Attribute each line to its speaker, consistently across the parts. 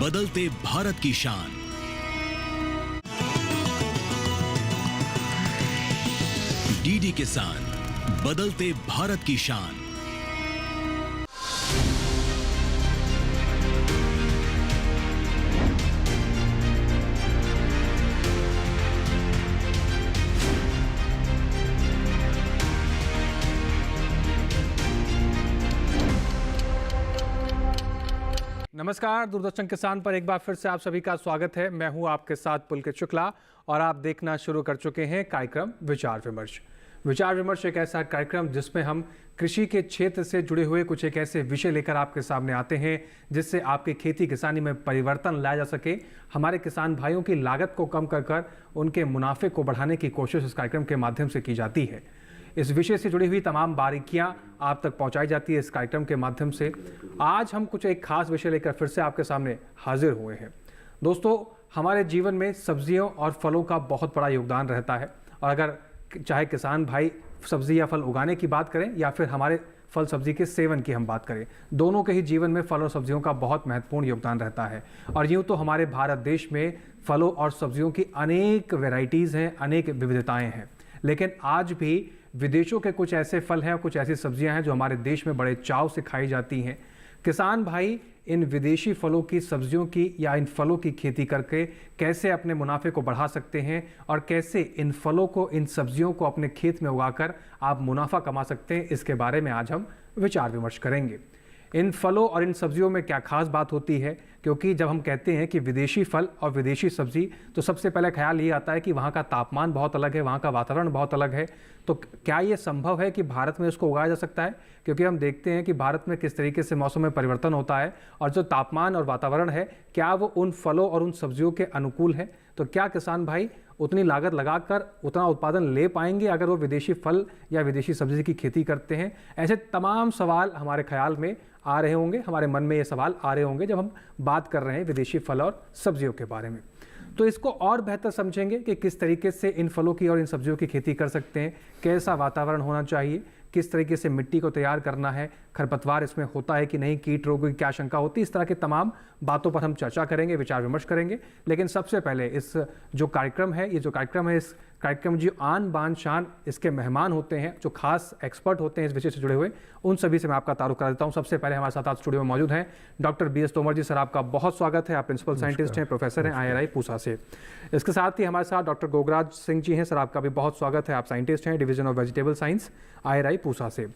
Speaker 1: बदलते भारत की शान। डीडी किसान, बदलते भारत की शान।
Speaker 2: नमस्कार, दूरदर्शन किसान पर एक बार फिर से आप सभी का स्वागत है। मैं हूं आपके साथ पुलकित शुक्ला और आप देखना शुरू कर चुके हैं कार्यक्रम विचार विमर्श। विचार विमर्श एक ऐसा कार्यक्रम जिसमें हम कृषि के क्षेत्र से जुड़े हुए कुछ एक ऐसे विषय लेकर आपके सामने आते हैं जिससे आपकी खेती किसानी में परिवर्तन लाया जा सके। हमारे किसान भाइयों की लागत को कम कर उनके मुनाफे को बढ़ाने की कोशिश इस कार्यक्रम के माध्यम से की जाती है। इस विषय से जुड़ी हुई तमाम बारीकियां आप तक पहुंचाई जाती है इस कार्यक्रम के माध्यम से। आज हम कुछ एक खास विषय लेकर फिर से आपके सामने हाजिर हुए हैं। दोस्तों, हमारे जीवन में सब्जियों और फलों का बहुत बड़ा योगदान रहता है और अगर चाहे किसान भाई सब्जी या फल उगाने की बात करें या फिर हमारे फल सब्जी के सेवन की हम बात करें, दोनों के ही जीवन में फल और सब्जियों का बहुत महत्वपूर्ण योगदान रहता है। और यूँ तो हमारे भारत देश में फलों और सब्जियों की अनेक वैरायटीज़ हैं, अनेक विविधताएँ हैं, लेकिन आज भी विदेशों के कुछ ऐसे फल हैं और कुछ ऐसी सब्जियां हैं जो हमारे देश में बड़े चाव से खाई जाती हैं। किसान भाई इन विदेशी फलों की, सब्जियों की या इन फलों की खेती करके कैसे अपने मुनाफे को बढ़ा सकते हैं और कैसे इन फलों को, इन सब्जियों को अपने खेत में उगाकर आप मुनाफा कमा सकते हैं, इसके बारे में आज हम विचार विमर्श करेंगे। इन फलों और इन सब्जियों में क्या खास बात होती है, क्योंकि जब हम कहते हैं कि विदेशी फल और विदेशी सब्जी तो सबसे पहले ख्याल ये आता है कि वहाँ का तापमान बहुत अलग है, वहाँ का वातावरण बहुत अलग है। तो क्या ये संभव है कि भारत में इसको उगाया जा सकता है? क्योंकि हम देखते हैं कि भारत में किस तरीके से मौसम में परिवर्तन होता है और जो तापमान और वातावरण है, क्या वो उन फलों और उन सब्जियों के अनुकूल है? तो क्या किसान भाई उतनी लागत लगाकर उतना उत्पादन ले पाएंगे अगर वो विदेशी फल या विदेशी सब्जी की खेती करते हैं? ऐसे तमाम सवाल हमारे ख्याल में आ रहे होंगे, हमारे मन में ये सवाल आ रहे होंगे जब हम बात कर रहे हैं विदेशी फल और सब्जियों के बारे में। तो इसको और बेहतर समझेंगे कि किस तरीके से इन फलों की और इन सब्जियों की खेती कर सकते हैं, कैसा वातावरण होना चाहिए, किस तरीके से मिट्टी को तैयार करना है, खरपतवार इसमें होता है कि नहीं, कीट रोगों की क्या आशंका होती है, इस तरह के तमाम बातों पर हम चर्चा करेंगे, विचार विमर्श करेंगे। लेकिन सबसे पहले इस जो कार्यक्रम है, इस कार्यक्रम जो आन बान शान इसके मेहमान होते हैं, जो खास एक्सपर्ट होते हैं इस विषय से जुड़े हुए, उन सभी से मैं आपका तारुफ करा देता हूं। सबसे पहले हमारे साथ आज स्टूडियो में मौजूद हैं डॉक्टर BS तोमर जी। सर, आपका बहुत स्वागत है। आप प्रिंसिपल साइंटिस्ट हैं, प्रोफेसर हैं IRI पूसा से। इसके साथ ही हमारे साथ डॉक्टर गोगराज सिंह जी हैं। सर, आपका भी बहुत स्वागत है। आप साइंटिस्ट हैं, division of vegetable science IRI Pusa से।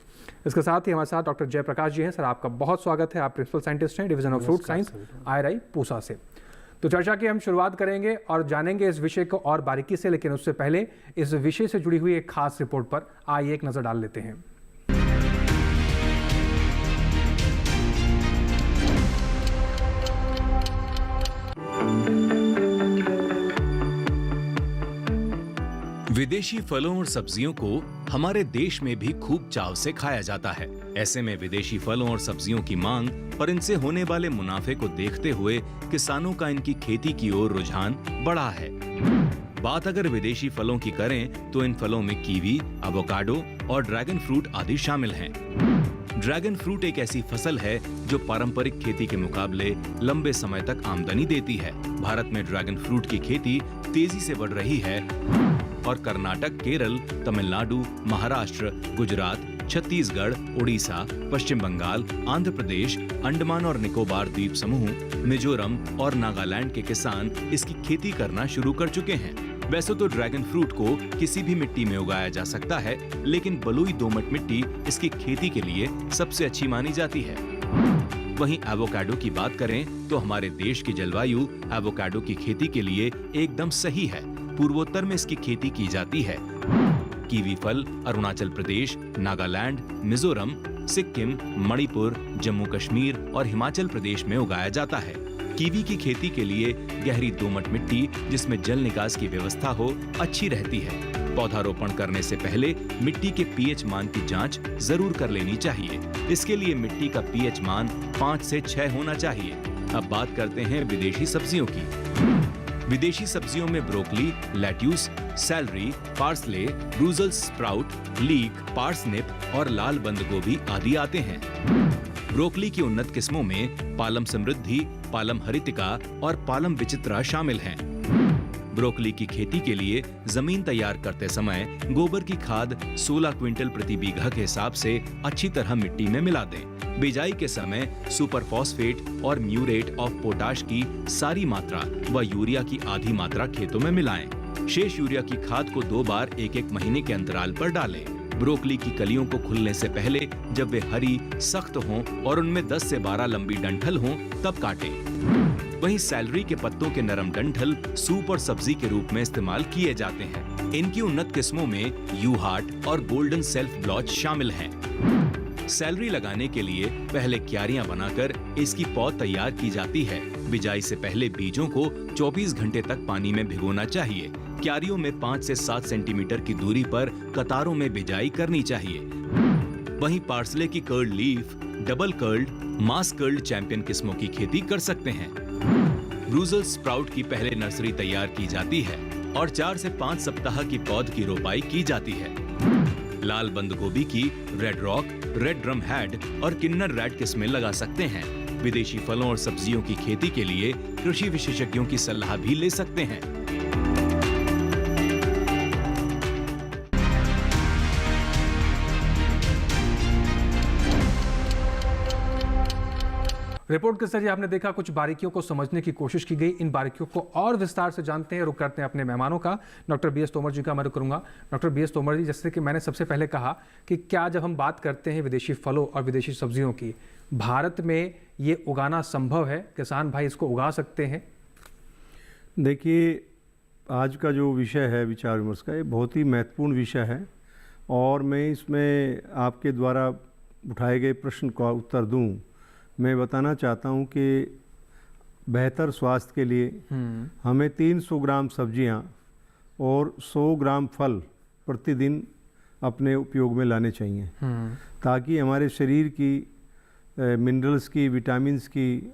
Speaker 2: इसके साथ ही हमारे साथ डॉक्टर जयप्रकाश जी हैं। सर, आपका बहुत स्वागत है। आप प्रिंसिपल साइंटिस्ट हैं, division of fruit science IRI Pusa से। तो चर्चा की हम शुरुआत करेंगे और जानेंगे इस विषय को और बारीकी से, लेकिन उससे पहले इस विषय से जुड़ी हुई एक खास रिपोर्ट पर आइए एक नजर डाल लेते हैं।
Speaker 1: विदेशी फलों और सब्जियों को हमारे देश में भी खूब चाव से खाया जाता है। ऐसे में विदेशी फलों और सब्जियों की मांग और इनसे होने वाले मुनाफे को देखते हुए किसानों का इनकी खेती की ओर रुझान बढ़ा है। बात अगर विदेशी फलों की करें तो इन फलों में कीवी, एवोकाडो और ड्रैगन फ्रूट आदि शामिल हैं। ड्रैगन फ्रूट एक ऐसी फसल है जो पारंपरिक खेती के मुकाबले लंबे समय तक आमदनी देती है। भारत में ड्रैगन फ्रूट की खेती तेजी से बढ़ रही है और कर्नाटक, केरल, तमिलनाडु, महाराष्ट्र, गुजरात, छत्तीसगढ़, उड़ीसा, पश्चिम बंगाल, आंध्र प्रदेश, अंडमान और निकोबार द्वीप समूह, मिजोरम और नागालैंड के किसान इसकी खेती करना शुरू कर चुके हैं। वैसे तो ड्रैगन फ्रूट को किसी भी मिट्टी में उगाया जा सकता है, लेकिन बलुई दोमट मिट्टी इसकी खेती के लिए सबसे अच्छी मानी जाती है। वहीं एवोकाडो की बात करें तो हमारे देश की जलवायु एवोकाडो की खेती के लिए एकदम सही है। पूर्वोत्तर में इसकी खेती की जाती है। कीवी फल अरुणाचल प्रदेश, नागालैंड, मिजोरम, सिक्किम, मणिपुर, जम्मू कश्मीर और हिमाचल प्रदेश में उगाया जाता है। कीवी की खेती के लिए गहरी दोमट मिट्टी जिसमें जल निकास की व्यवस्था हो अच्छी रहती है। पौधारोपण करने से पहले मिट्टी के pH मान की जांच जरूर कर लेनी चाहिए। इसके लिए मिट्टी का pH मान 5 से 6 होना चाहिए। अब बात करते हैं विदेशी सब्जियों की। विदेशी सब्जियों में broccoli, lettuce, salary, parsley, Brussels sprout, leak, parsnip और लाल बंद गोभी आदि आते हैं। ब्रोकली की उन्नत किस्मों में पालम समृद्धि, पालम हरितिका और पालम विचित्रा शामिल हैं। ब्रोकली की खेती के लिए जमीन तैयार करते समय गोबर की खाद 16 क्विंटल प्रति बीघा के हिसाब से अच्छी तरह मिट्टी में मिला दें। बिजाई के समय सुपर फॉस्फेट और म्यूरेट ऑफ पोटाश की सारी मात्रा व यूरिया की आधी मात्रा खेतों में मिलाएं। शेष यूरिया की खाद को 2 बार 1-1 महीने के अंतराल पर डालें। ब्रोकली की कलियों को खुलने से पहले जब वे हरी, सख्त हों और उनमें 10 से 12 लंबी डंठल हों तब काटें। वहीं सैलरी के पत्तों के नरम डंठल सूप और सब्जी के रूप में इस्तेमाल किए जाते हैं। इनकी उन्नत किस्मों में यू हार्ट और गोल्डन सेल्फ ब्लॉच शामिल हैं। सैलरी लगाने के लिए पहले क्यारियां बनाकर इसकी पौध तैयार की जाती है। बिजाई से पहले बीजों को 24 घंटे तक पानी में भिगोना चाहिए। क्यारियों में 5 से 7 सेंटीमीटर की दूरी पर कतारों में बिजाई करनी चाहिए। वहीं पार्सले की कर्ल्ड लीफ, डबल कर्ल्ड, मास कर्ल्ड चैंपियन किस्मों की खेती कर सकते हैं। ब्रूजल स्प्राउट की पहले नर्सरी तैयार की जाती है और 4 से 5 सप्ताह की पौध की रोपाई की जाती है। लाल बंद गोभी की red rock, red drum head और किन्नर रेड किस्में लगा सकते हैं। विदेशी फलों और सब्जियों की खेती के लिए कृषि विशेषज्ञों की सलाह भी ले सकते हैं।
Speaker 2: रिपोर्ट के जरिए आपने देखा, कुछ बारीकियों को समझने की कोशिश की गई। इन बारीकियों को और विस्तार से जानते हैं, रुक करते हैं अपने मेहमानों का। डॉक्टर बी एस तोमर जी का मैं रुख करूंगा। डॉक्टर बी एस तोमर जी, जैसे कि मैंने सबसे पहले कहा कि क्या जब हम बात करते हैं विदेशी फलों और विदेशी सब्जियों की, भारत में ये उगाना संभव है? किसान भाई इसको उगा सकते हैं?
Speaker 3: देखिए, आज का जो विषय है विचार विमर्श का, ये बहुत ही महत्वपूर्ण विषय है और मैं इसमें आपके द्वारा उठाए गए प्रश्न का उत्तर दूं। मैं बताना चाहता हूं कि बेहतर स्वास्थ्य के लिए हमें 300 ग्राम सब्जियां और 100 ग्राम फल प्रतिदिन अपने उपयोग में लाने चाहिए, ताकि हमारे शरीर की मिनरल्स की, विटामिन्स की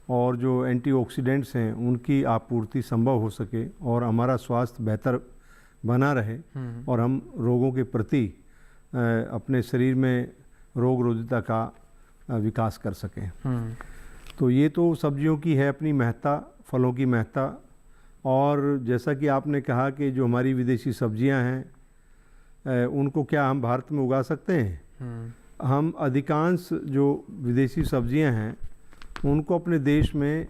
Speaker 3: और जो एंटीऑक्सीडेंट्स हैं उनकी आपूर्ति संभव हो सके और हमारा स्वास्थ्य बेहतर बना रहे और हम रोगों के प्रति अपने शरीर में रोग रोधिता का विकास कर सकें। तो ये तो सब्जियों की है अपनी महत्ता, फलों की महत्ता। और जैसा कि आपने कहा कि जो हमारी विदेशी सब्जियां हैं उनको क्या हम भारत में उगा सकते हैं? हम अधिकांश जो विदेशी सब्जियां हैं उनको अपने देश में,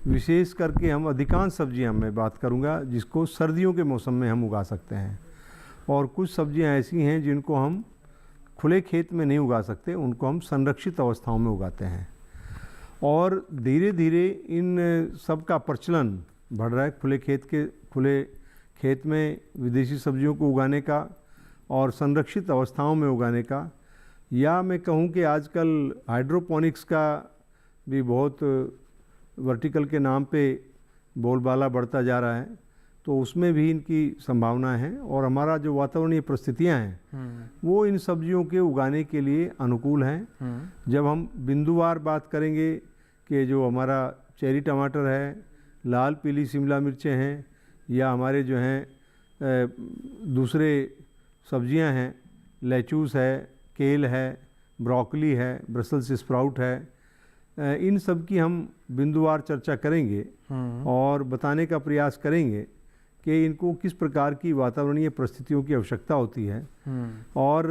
Speaker 3: विशेष करके हम अधिकांश सब्जियां, मैं बात करूंगा जिसको सर्दियों के मौसम में हम उगा सकते हैं। और कुछ सब्जियां ऐसी हैं जिनको हम खुले खेत में नहीं उगा सकते, उनको हम संरक्षित अवस्थाओं में उगाते हैं। और धीरे धीरे इन सब का प्रचलन बढ़ रहा है, खुले खेत में विदेशी सब्जियों को उगाने का और संरक्षित अवस्थाओं में उगाने का। या मैं कहूँ कि आजकल हाइड्रोपोनिक्स का भी बहुत वर्टिकल के नाम पे बोलबाला बढ़ता जा रहा है, तो उसमें भी इनकी संभावना है। और हमारा जो वातावरणीय परिस्थितियां हैं वो इन सब्जियों के उगाने के लिए अनुकूल हैं। जब हम बिंदुवार बात करेंगे कि जो हमारा चेरी टमाटर है, लाल पीली शिमला मिर्चें हैं, या हमारे जो हैं दूसरे सब्जियां हैं, लेचूस है, केल है, ब्रोकली है, ब्रसल्स स्प्राउट है, इन सब की हम बिंदुवार चर्चा करेंगे और बताने का प्रयास करेंगे कि इनको किस प्रकार की वातावरणीय परिस्थितियों की आवश्यकता होती है और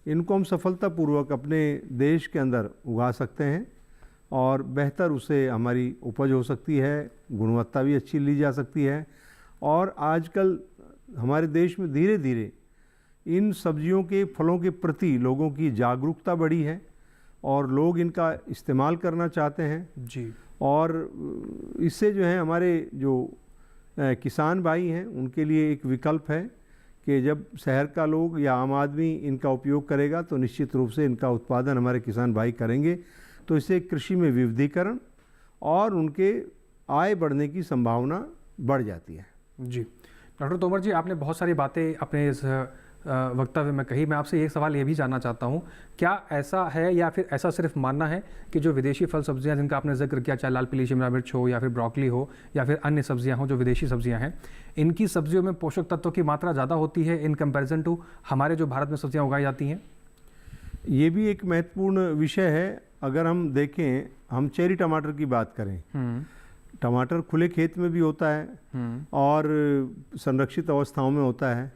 Speaker 3: इनको हम सफलतापूर्वक अपने देश के अंदर उगा सकते हैं और बेहतर उससे हमारी उपज हो सकती है, गुणवत्ता भी अच्छी ली जा सकती है। और आजकल हमारे देश में धीरे धीरे इन सब्जियों के, फलों के प्रति लोगों की जागरूकता बढ़ी है और लोग इनका इस्तेमाल करना चाहते हैं
Speaker 2: जी।
Speaker 3: और इससे जो है हमारे जो किसान भाई हैं उनके लिए एक विकल्प है कि जब शहर का लोग या आम आदमी इनका उपयोग करेगा तो निश्चित रूप से इनका उत्पादन हमारे किसान भाई करेंगे, तो इससे कृषि में विविधीकरण और उनके आय बढ़ने की संभावना बढ़ जाती है।
Speaker 2: जी डॉक्टर तोमर जी, आपने बहुत सारी बातें अपने इस वक्तव्य में कही। मैं आपसे एक सवाल ये भी जानना चाहता हूँ, क्या ऐसा है या फिर ऐसा सिर्फ मानना है कि जो विदेशी फल सब्जियाँ जिनका आपने जिक्र किया, चाहे लाल पीली शिमला मिर्च हो या फिर ब्रोकली हो या फिर अन्य सब्जियाँ हो जो विदेशी सब्जियाँ हैं, इनकी सब्जियों में पोषक तत्वों की मात्रा ज़्यादा होती है इन कंपैरिजन टू हमारे जो भारत में सब्जियाँ उगाई जाती हैं?
Speaker 3: ये भी एक महत्वपूर्ण विषय है। अगर हम देखें, हम चेरी टमाटर की बात करें, टमाटर खुले खेत में भी होता है और संरक्षित अवस्थाओं में होता है।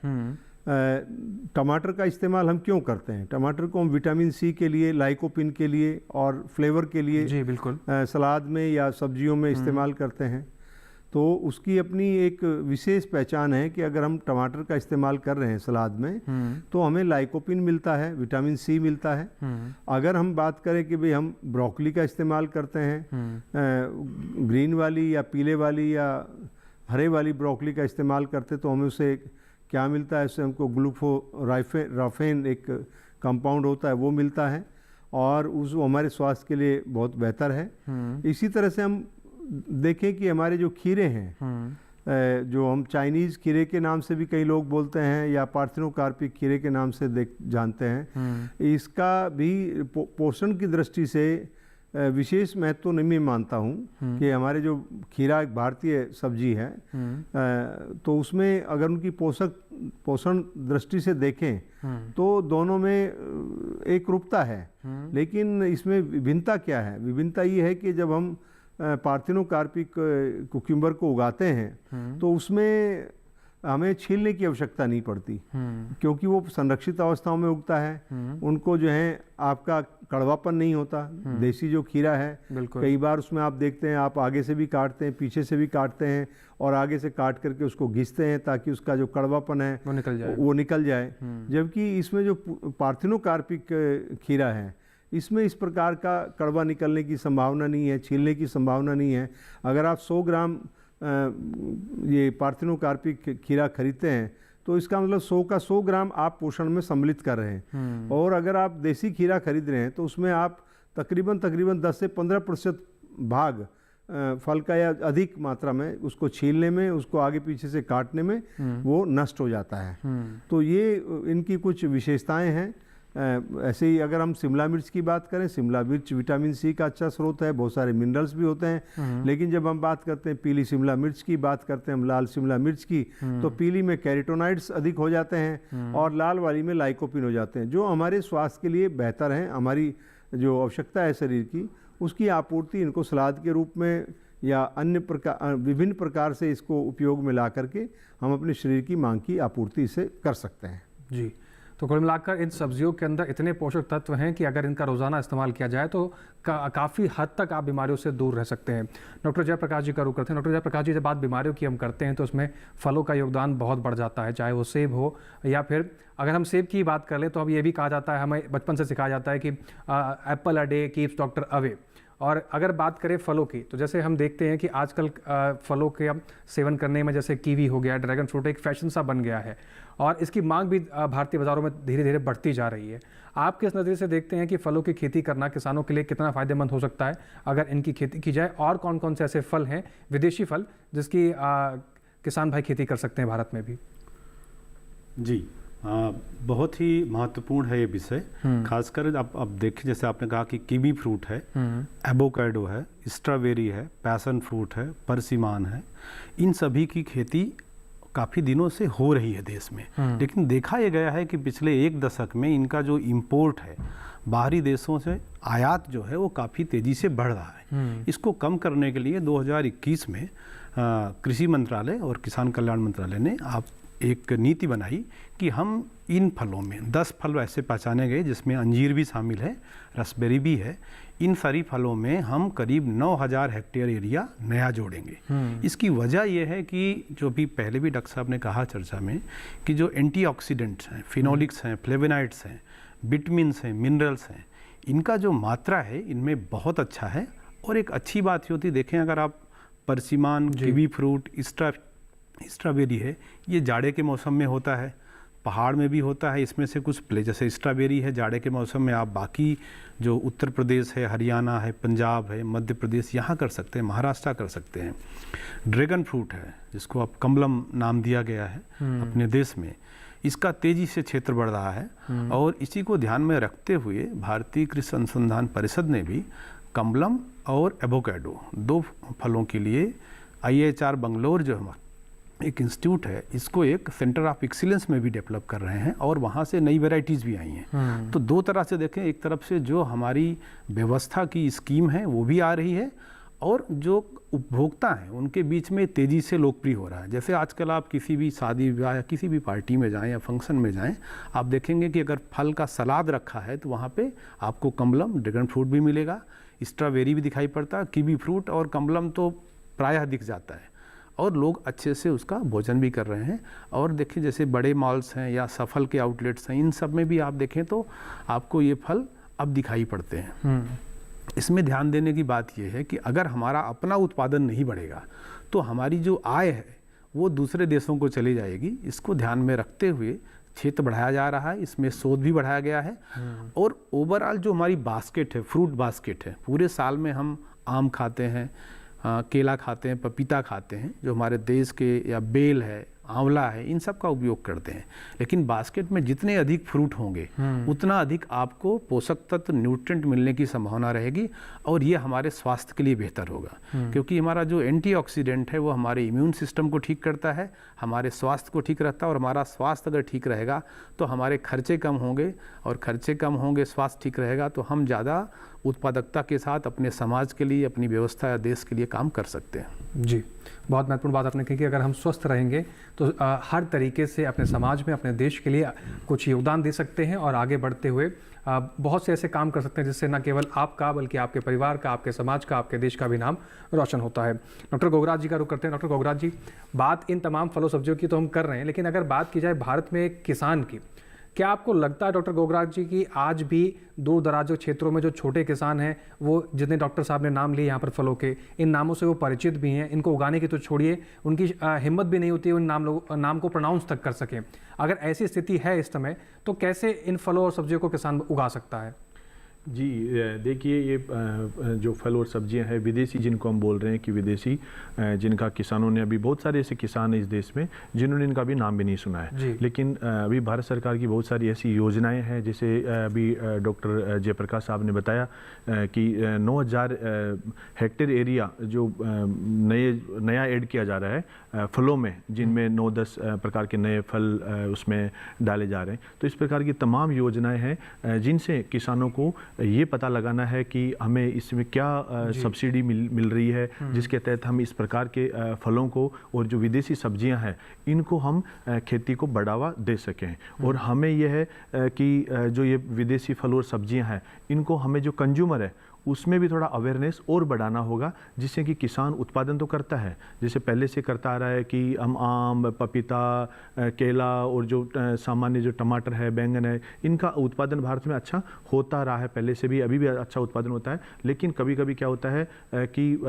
Speaker 3: टमाटर का इस्तेमाल हम क्यों करते हैं? टमाटर को हम विटामिन सी के लिए, लाइकोपिन के लिए और फ्लेवर के लिए
Speaker 2: जी बिल्कुल
Speaker 3: सलाद में या सब्जियों में इस्तेमाल करते हैं। तो उसकी अपनी एक विशेष पहचान है कि अगर हम टमाटर का इस्तेमाल कर रहे हैं सलाद में तो हमें लाइकोपिन मिलता है, विटामिन सी मिलता है। अगर हम बात करें कि भाई हम ब्रोकली का इस्तेमाल करते हैं, ग्रीन वाली या पीले वाली या हरे वाली ब्रोकली का इस्तेमाल करते तो हमें उसे क्या मिलता है? उससे हमको ग्लूकोराफेन एक कंपाउंड होता है वो मिलता है और उस हमारे स्वास्थ्य के लिए बहुत बेहतर है। इसी तरह से हम देखें कि हमारे जो खीरे हैं, जो हम चाइनीज़ खीरे के नाम से भी कई लोग बोलते हैं या पार्थेनोकार्पिक खीरे के नाम से जानते हैं, इसका भी पोषण की दृष्टि से विशेष महत्व नहीं मैं मानता हूँ कि हमारे जो खीरा एक भारतीय सब्जी है, तो उसमें अगर उनकी पोषण दृष्टि से देखें तो दोनों में एक रूपता है, लेकिन इसमें विभिन्नता क्या है? विभिन्नता ये है कि जब हम पार्थेनोकार्पिक कुकुम्बर को उगाते हैं तो उसमें हमें छीलने की आवश्यकता नहीं पड़ती क्योंकि वो संरक्षित अवस्थाओं में उगता है। उनको जो है आपका कड़वापन नहीं होता। देसी जो खीरा है कई बार उसमें आप देखते हैं, आप आगे से भी काटते हैं, पीछे से भी काटते हैं और आगे से काट करके उसको घिसते हैं ताकि उसका जो कड़वापन है वो निकल जाए। जबकि इसमें जो पार्थेनोकार्पिक खीरा है इसमें इस प्रकार का कड़वा निकलने की संभावना नहीं है, छीलने की संभावना नहीं है। अगर आप 100 ग्राम ये पार्थेनोकार्पिक खीरा खरीदते हैं तो इसका मतलब 100 का 100 ग्राम आप पोषण में सम्मिलित कर रहे हैं। और अगर आप देसी खीरा खरीद रहे हैं तो उसमें आप तकरीबन 10 से 15% भाग फल का या अधिक मात्रा में उसको छीलने में, उसको आगे पीछे से काटने में वो नष्ट हो जाता है। तो ये इनकी कुछ विशेषताएं हैं। ऐसे ही अगर हम शिमला मिर्च की बात करें, शिमला मिर्च विटामिन सी का अच्छा स्रोत है, बहुत सारे मिनरल्स भी होते हैं। लेकिन जब हम बात करते हैं पीली शिमला मिर्च की, बात करते हैं हम लाल शिमला मिर्च की, तो पीली में कैरोटीनॉइड्स अधिक हो जाते हैं और लाल वाली में लाइकोपिन हो जाते हैं, जो हमारे स्वास्थ्य के लिए बेहतर हैं। हमारी जो आवश्यकता है शरीर की, उसकी आपूर्ति इनको सलाद के रूप में या अन्य प्रकार, विभिन्न प्रकार से इसको उपयोग में ला करके हम अपने शरीर की मांग की आपूर्ति इसे कर सकते हैं।
Speaker 2: जी, तो कुल मिलाकर इन सब्जियों के अंदर इतने पोषक तत्व हैं कि अगर इनका रोज़ाना इस्तेमाल किया जाए तो काफ़ी हद तक आप बीमारियों से दूर रह सकते हैं। डॉक्टर जयप्रकाश जी का रुख करते हैं। डॉक्टर जयप्रकाश जी, जब बात बीमारियों की हम करते हैं तो उसमें फलों का योगदान बहुत बढ़ जाता है, चाहे वो सेब हो या फिर अगर हम सेब की बात कर लें तो अब ये भी कहा जाता है, हमें बचपन से सिखाया जाता है कि Apple a day keeps doctor away. और अगर बात करें फलों की तो जैसे हम देखते हैं कि आजकल फलों के सेवन करने में जैसे कीवी हो गया, ड्रैगन फ्रूट एक फैशन सा बन गया है और इसकी मांग भी भारतीय बाज़ारों में धीरे धीरे बढ़ती जा रही है। आप किस नज़रिए से देखते हैं कि फलों की खेती करना किसानों के लिए कितना फ़ायदेमंद हो सकता है अगर इनकी खेती की जाए, और कौन कौन से ऐसे फल हैं, विदेशी फल, जिसकी किसान भाई खेती कर सकते हैं भारत में भी?
Speaker 4: जी, बहुत ही महत्वपूर्ण है ये विषय। खासकर अब देखिए, जैसे आपने कहा कि कीवी फ्रूट है, एवोकाडो है, स्ट्रॉबेरी है, पैशन फ्रूट है, परसिमान है, इन सभी की खेती काफ़ी दिनों से हो रही है देश में। लेकिन देखा यह गया है कि पिछले 1 दशक में इनका जो इंपोर्ट है, बाहरी देशों से आयात जो है वो काफ़ी तेज़ी से बढ़ रहा है। इसको कम करने के लिए 2021 में कृषि मंत्रालय और किसान कल्याण मंत्रालय ने एक नीति बनाई कि हम इन फलों में 10 फल ऐसे पहचाने गए जिसमें अंजीर भी शामिल है, रसबेरी भी है। इन सारी फलों में हम करीब 9000 हेक्टेयर एरिया नया जोड़ेंगे। इसकी वजह यह है कि जो भी पहले भी डॉक्टर साहब ने कहा चर्चा में कि जो एंटीऑक्सीडेंट्स हैं, फिनोलिक्स हैं, फ्लेवोनॉइड्स हैं, विटामिन्स हैं, मिनरल्स हैं, इनका जो मात्रा है इनमें बहुत अच्छा है। और एक अच्छी बात ये होती, देखें अगर आप परसिमान, कीवी फ्रूट, स्ट्रॉबेरी है, ये जाड़े के मौसम में होता है, पहाड़ में भी होता है। इसमें से कुछ जैसे स्ट्रॉबेरी है जाड़े के मौसम में, आप बाकी जो उत्तर प्रदेश है, हरियाणा है, पंजाब है, मध्य प्रदेश, यहाँ कर सकते हैं, महाराष्ट्र कर सकते हैं। ड्रैगन फ्रूट है जिसको अब कमलम नाम दिया गया है अपने देश में, इसका तेज़ी से क्षेत्र बढ़ रहा है। और इसी को ध्यान में रखते हुए भारतीय कृषि अनुसंधान परिषद ने भी कमलम और एवोकाडो 2 फलों के लिए IIHR बंगलोर जो एक इंस्टीट्यूट है, इसको एक सेंटर ऑफ एक्सीलेंस में भी डेवलप कर रहे हैं और वहाँ से नई वैरायटीज़ भी आई हैं। तो दो तरह से देखें, एक तरफ से जो हमारी व्यवस्था की स्कीम है वो भी आ रही है और जो उपभोक्ता हैं उनके बीच में तेज़ी से लोकप्रिय हो रहा है। जैसे आजकल आप किसी भी शादी विवाह या किसी भी पार्टी में जाएं या फंक्शन में जाएं, आप देखेंगे कि अगर फल का सलाद रखा है तो वहाँ पे आपको कमलम, ड्रैगन फ्रूट भी मिलेगा, स्ट्रॉबेरी भी दिखाई पड़ता है, कीवी फ्रूट और कमलम तो प्रायः दिख जाता है और लोग अच्छे से उसका भोजन भी कर रहे हैं। और देखिए जैसे बड़े मॉल्स हैं या सफल के आउटलेट्स हैं, इन सब में भी आप देखें तो आपको ये फल अब दिखाई पड़ते हैं। इसमें ध्यान देने की बात यह है कि अगर हमारा अपना उत्पादन नहीं बढ़ेगा तो हमारी जो आय है वो दूसरे देशों को चली जाएगी। इसको ध्यान में रखते हुए क्षेत्र बढ़ाया जा रहा है, इसमें शोध भी बढ़ाया गया है। और ओवरऑल जो हमारी बास्केट है, फ्रूट बास्केट है, पूरे साल में हम आम खाते हैं, केला खाते हैं, पपीता खाते हैं, जो हमारे देश के, या बेल है, आंवला है, इन सब का उपयोग करते हैं। लेकिन बास्केट में जितने अधिक फ्रूट होंगे उतना अधिक आपको पोषक तत्व, न्यूट्रिएंट मिलने की संभावना रहेगी और ये हमारे स्वास्थ्य के लिए बेहतर होगा। क्योंकि हमारा जो एंटीऑक्सीडेंट है वो हमारे इम्यून सिस्टम को ठीक करता है, हमारे स्वास्थ्य को ठीक रखता है। और हमारा स्वास्थ्य अगर ठीक रहेगा तो हमारे खर्चे कम होंगे और खर्चे कम होंगे, स्वास्थ्य ठीक रहेगा तो हम ज़्यादा उत्पादकता के साथ अपने समाज के लिए, अपनी व्यवस्था या देश के लिए काम कर सकते हैं।
Speaker 2: जी, बहुत महत्वपूर्ण बात आपने कही कि अगर हम स्वस्थ रहेंगे तो हर तरीके से अपने समाज में, अपने देश के लिए कुछ योगदान दे सकते हैं और आगे बढ़ते हुए बहुत से ऐसे काम कर सकते हैं जिससे न केवल आपका बल्कि आपके परिवार का, आपके समाज का, आपके देश का भी नाम रोशन होता है। डॉक्टर गोगराज जी का रुख करते हैं। डॉक्टर गोगराज जी, बात इन तमाम फलों सब्जियों की तो हम कर रहे हैं, लेकिन अगर बात की जाए भारत में एक किसान की, क्या आपको लगता है डॉक्टर गोगराज जी कि आज भी दूर दराज क्षेत्रों में जो छोटे किसान हैं, वो जितने डॉक्टर साहब ने नाम लिए यहाँ पर फलों के, इन नामों से वो परिचित भी हैं, इनको उगाने की तो छोड़िए, उनकी हिम्मत भी नहीं होती है उन नाम को प्रोनाउंस तक कर सकें। अगर ऐसी स्थिति है इस समय तो कैसे इन फलों और सब्जियों को किसान उगा सकता है?
Speaker 5: जी देखिए, ये जो फल और सब्जियां हैं विदेशी, जिनको हम बोल रहे हैं कि विदेशी, जिनका किसानों ने, अभी बहुत सारे ऐसे किसान हैं इस देश में जिन्होंने इनका भी नाम भी नहीं सुना है। लेकिन अभी भारत सरकार की बहुत सारी ऐसी योजनाएं हैं, जैसे अभी डॉक्टर जयप्रकाश साहब ने बताया कि 9000 हेक्टेयर एरिया जो नया ऐड किया जा रहा है फलों में, जिनमें 9-10 प्रकार के नए फल उसमें डाले जा रहे हैं। तो इस प्रकार की तमाम योजनाएं हैं जिनसे किसानों को ये पता लगाना है कि हमें इसमें क्या सब्सिडी मिल रही है, जिसके तहत हम इस प्रकार के फलों को और जो विदेशी सब्जियां हैं इनको हम खेती को बढ़ावा दे सकें। और हमें यह है कि जो ये विदेशी फल और सब्जियां हैं इनको हमें जो कंज्यूमर है उसमें भी थोड़ा अवेयरनेस और बढ़ाना होगा, जिससे कि किसान उत्पादन तो करता है, जैसे पहले से करता आ रहा है कि हम आम, पपीता, केला और जो सामान्य जो टमाटर है, बैंगन है, इनका उत्पादन भारत में अच्छा होता रहा है पहले से भी, अभी भी अच्छा उत्पादन होता है। लेकिन कभी कभी क्या होता है कि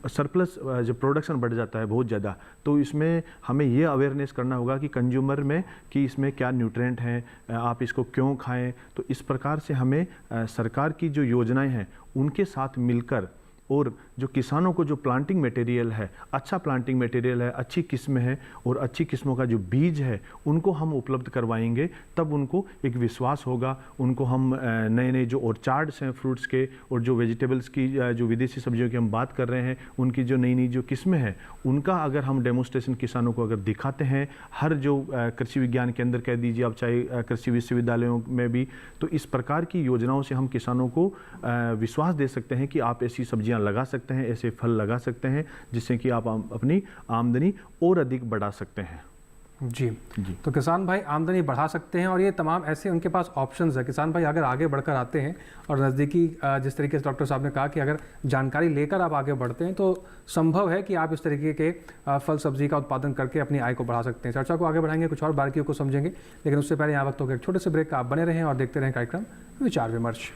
Speaker 5: सरप्लस जो प्रोडक्शन बढ़ जाता है बहुत ज़्यादा, तो इसमें हमें ये अवेयरनेस करना होगा कि कंज्यूमर में कि इसमें क्या न्यूट्रिएंट हैं, आप इसको क्यों खाएँ। तो इस प्रकार से हमें सरकार की जो योजनाएँ हैं उनके साथ मिलकर, और जो किसानों को जो प्लांटिंग मटेरियल है, अच्छा प्लांटिंग मटेरियल है, अच्छी किस्म है और अच्छी किस्मों का जो बीज है उनको हम उपलब्ध करवाएंगे, तब उनको एक विश्वास होगा। उनको हम नए नए जो ऑर्चार्ड्स हैं फ्रूट्स के और जो वेजिटेबल्स की, जो विदेशी सब्जियों की हम बात कर रहे हैं, उनकी जो नई नई जो किस्में हैं उनका अगर हम डेमोन्स्ट्रेशन किसानों को अगर दिखाते हैं, हर जो कृषि विज्ञान के अंदर कह दीजिए आप, चाहे कृषि विश्वविद्यालयों में भी, तो इस प्रकार की योजनाओं से हम किसानों को विश्वास दे सकते हैं कि आप ऐसी सब्जियां लगा सकते हैं, ऐसे फल लगा सकते हैं, जिससे कि आप अपनी आमदनी और अधिक बढ़ा सकते हैं।
Speaker 2: जी, तो किसान भाई आमदनी बढ़ा सकते हैं और ये तमाम ऐसे उनके पास ऑप्शंस है। किसान भाई अगर आगे बढ़कर आते हैं और नज़दीकी, जिस तरीके से डॉक्टर साहब ने कहा कि अगर जानकारी लेकर आप आगे बढ़ते हैं तो संभव है कि आप इस तरीके के फल सब्जी का उत्पादन करके अपनी आय को बढ़ा सकते हैं। चर्चा को आगे बढ़ाएंगे, कुछ और बारीकियों को समझेंगे, लेकिन उससे पहले यहाँ वक्त हो गया एक छोटे से ब्रेक का। आप बने रहें और देखते रहें कार्यक्रम विचार विमर्श।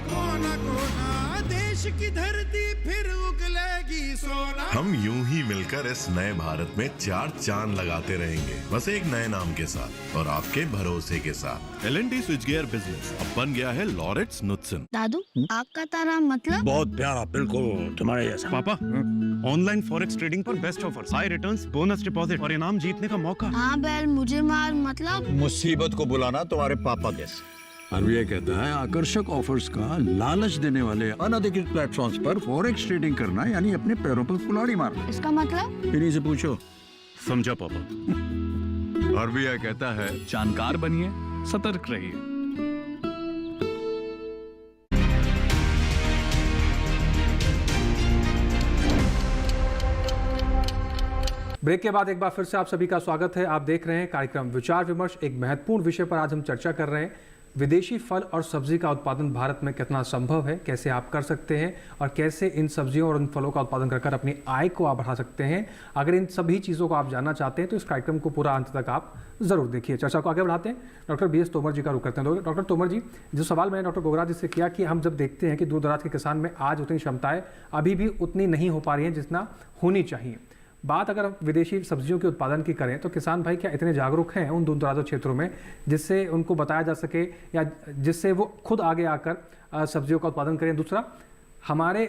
Speaker 6: कोना कोना देश देश की धरती फिर उगलेगी सोना।
Speaker 7: हम यूं ही मिलकर इस नए भारत में 4 चांद लगाते रहेंगे, बस एक नए नाम के साथ और आपके भरोसे के साथ।
Speaker 8: L&T स्विच गियर बिजनेस अब बन गया है लॉरेट्स नुत्सन।
Speaker 9: दादू आग का तारा मतलब?
Speaker 10: बहुत प्यारा, बिल्कुल तुम्हारे जैसा।
Speaker 8: पापा, ऑनलाइन फॉरेक्स ट्रेडिंग पर best offers, high returns, bonus deposit और इनाम जीतने का मौका।
Speaker 9: हाँ बैल मुझे मार मतलब?
Speaker 10: मुसीबत को बुलाना तुम्हारे पापा जैसे। आरबीआई कहता है आकर्षक ऑफर्स का लालच देने वाले अनधिकृत प्लेटफॉर्म्स पर फॉरेक्स ट्रेडिंग करना यानी अपने पैरों पर कुल्हाड़ी मारना।
Speaker 9: इसका मतलब?
Speaker 10: इन्हीं से पूछो।
Speaker 8: समझा पापा।
Speaker 11: आरबीआई कहता है जानकार बनिए, सतर्क रहिए।
Speaker 2: ब्रेक के बाद एक बार फिर से आप सभी का स्वागत है। आप देख रहे हैं कार्यक्रम विचार विमर्श। एक महत्वपूर्ण विषय पर आज हम चर्चा कर रहे हैं, विदेशी फल और सब्जी का उत्पादन भारत में कितना संभव है, कैसे आप कर सकते हैं और कैसे इन सब्जियों और इन फलों का उत्पादन कर अपनी आय को आप बढ़ा सकते हैं। अगर इन सभी चीज़ों को आप जानना चाहते हैं तो इस कार्यक्रम को पूरा अंत तक आप जरूर देखिए। चर्चा को आगे बढ़ाते हैं। डॉक्टर BS तोमर जी का रुख करते हैं। डॉक्टर तोमर जी, जो सवाल मैंने डॉक्टर गोगरा जी से किया कि हम जब देखते हैं कि दूर दराज के किसान में आज उतनी क्षमताएं अभी भी उतनी नहीं हो पा रही हैं जितना होनी चाहिए। बात अगर हम विदेशी सब्जियों के उत्पादन की करें तो किसान भाई क्या इतने जागरूक हैं उन दूर दराज क्षेत्रों में जिससे उनको बताया जा सके या जिससे वो खुद आगे आकर सब्जियों का उत्पादन करें? दूसरा, हमारे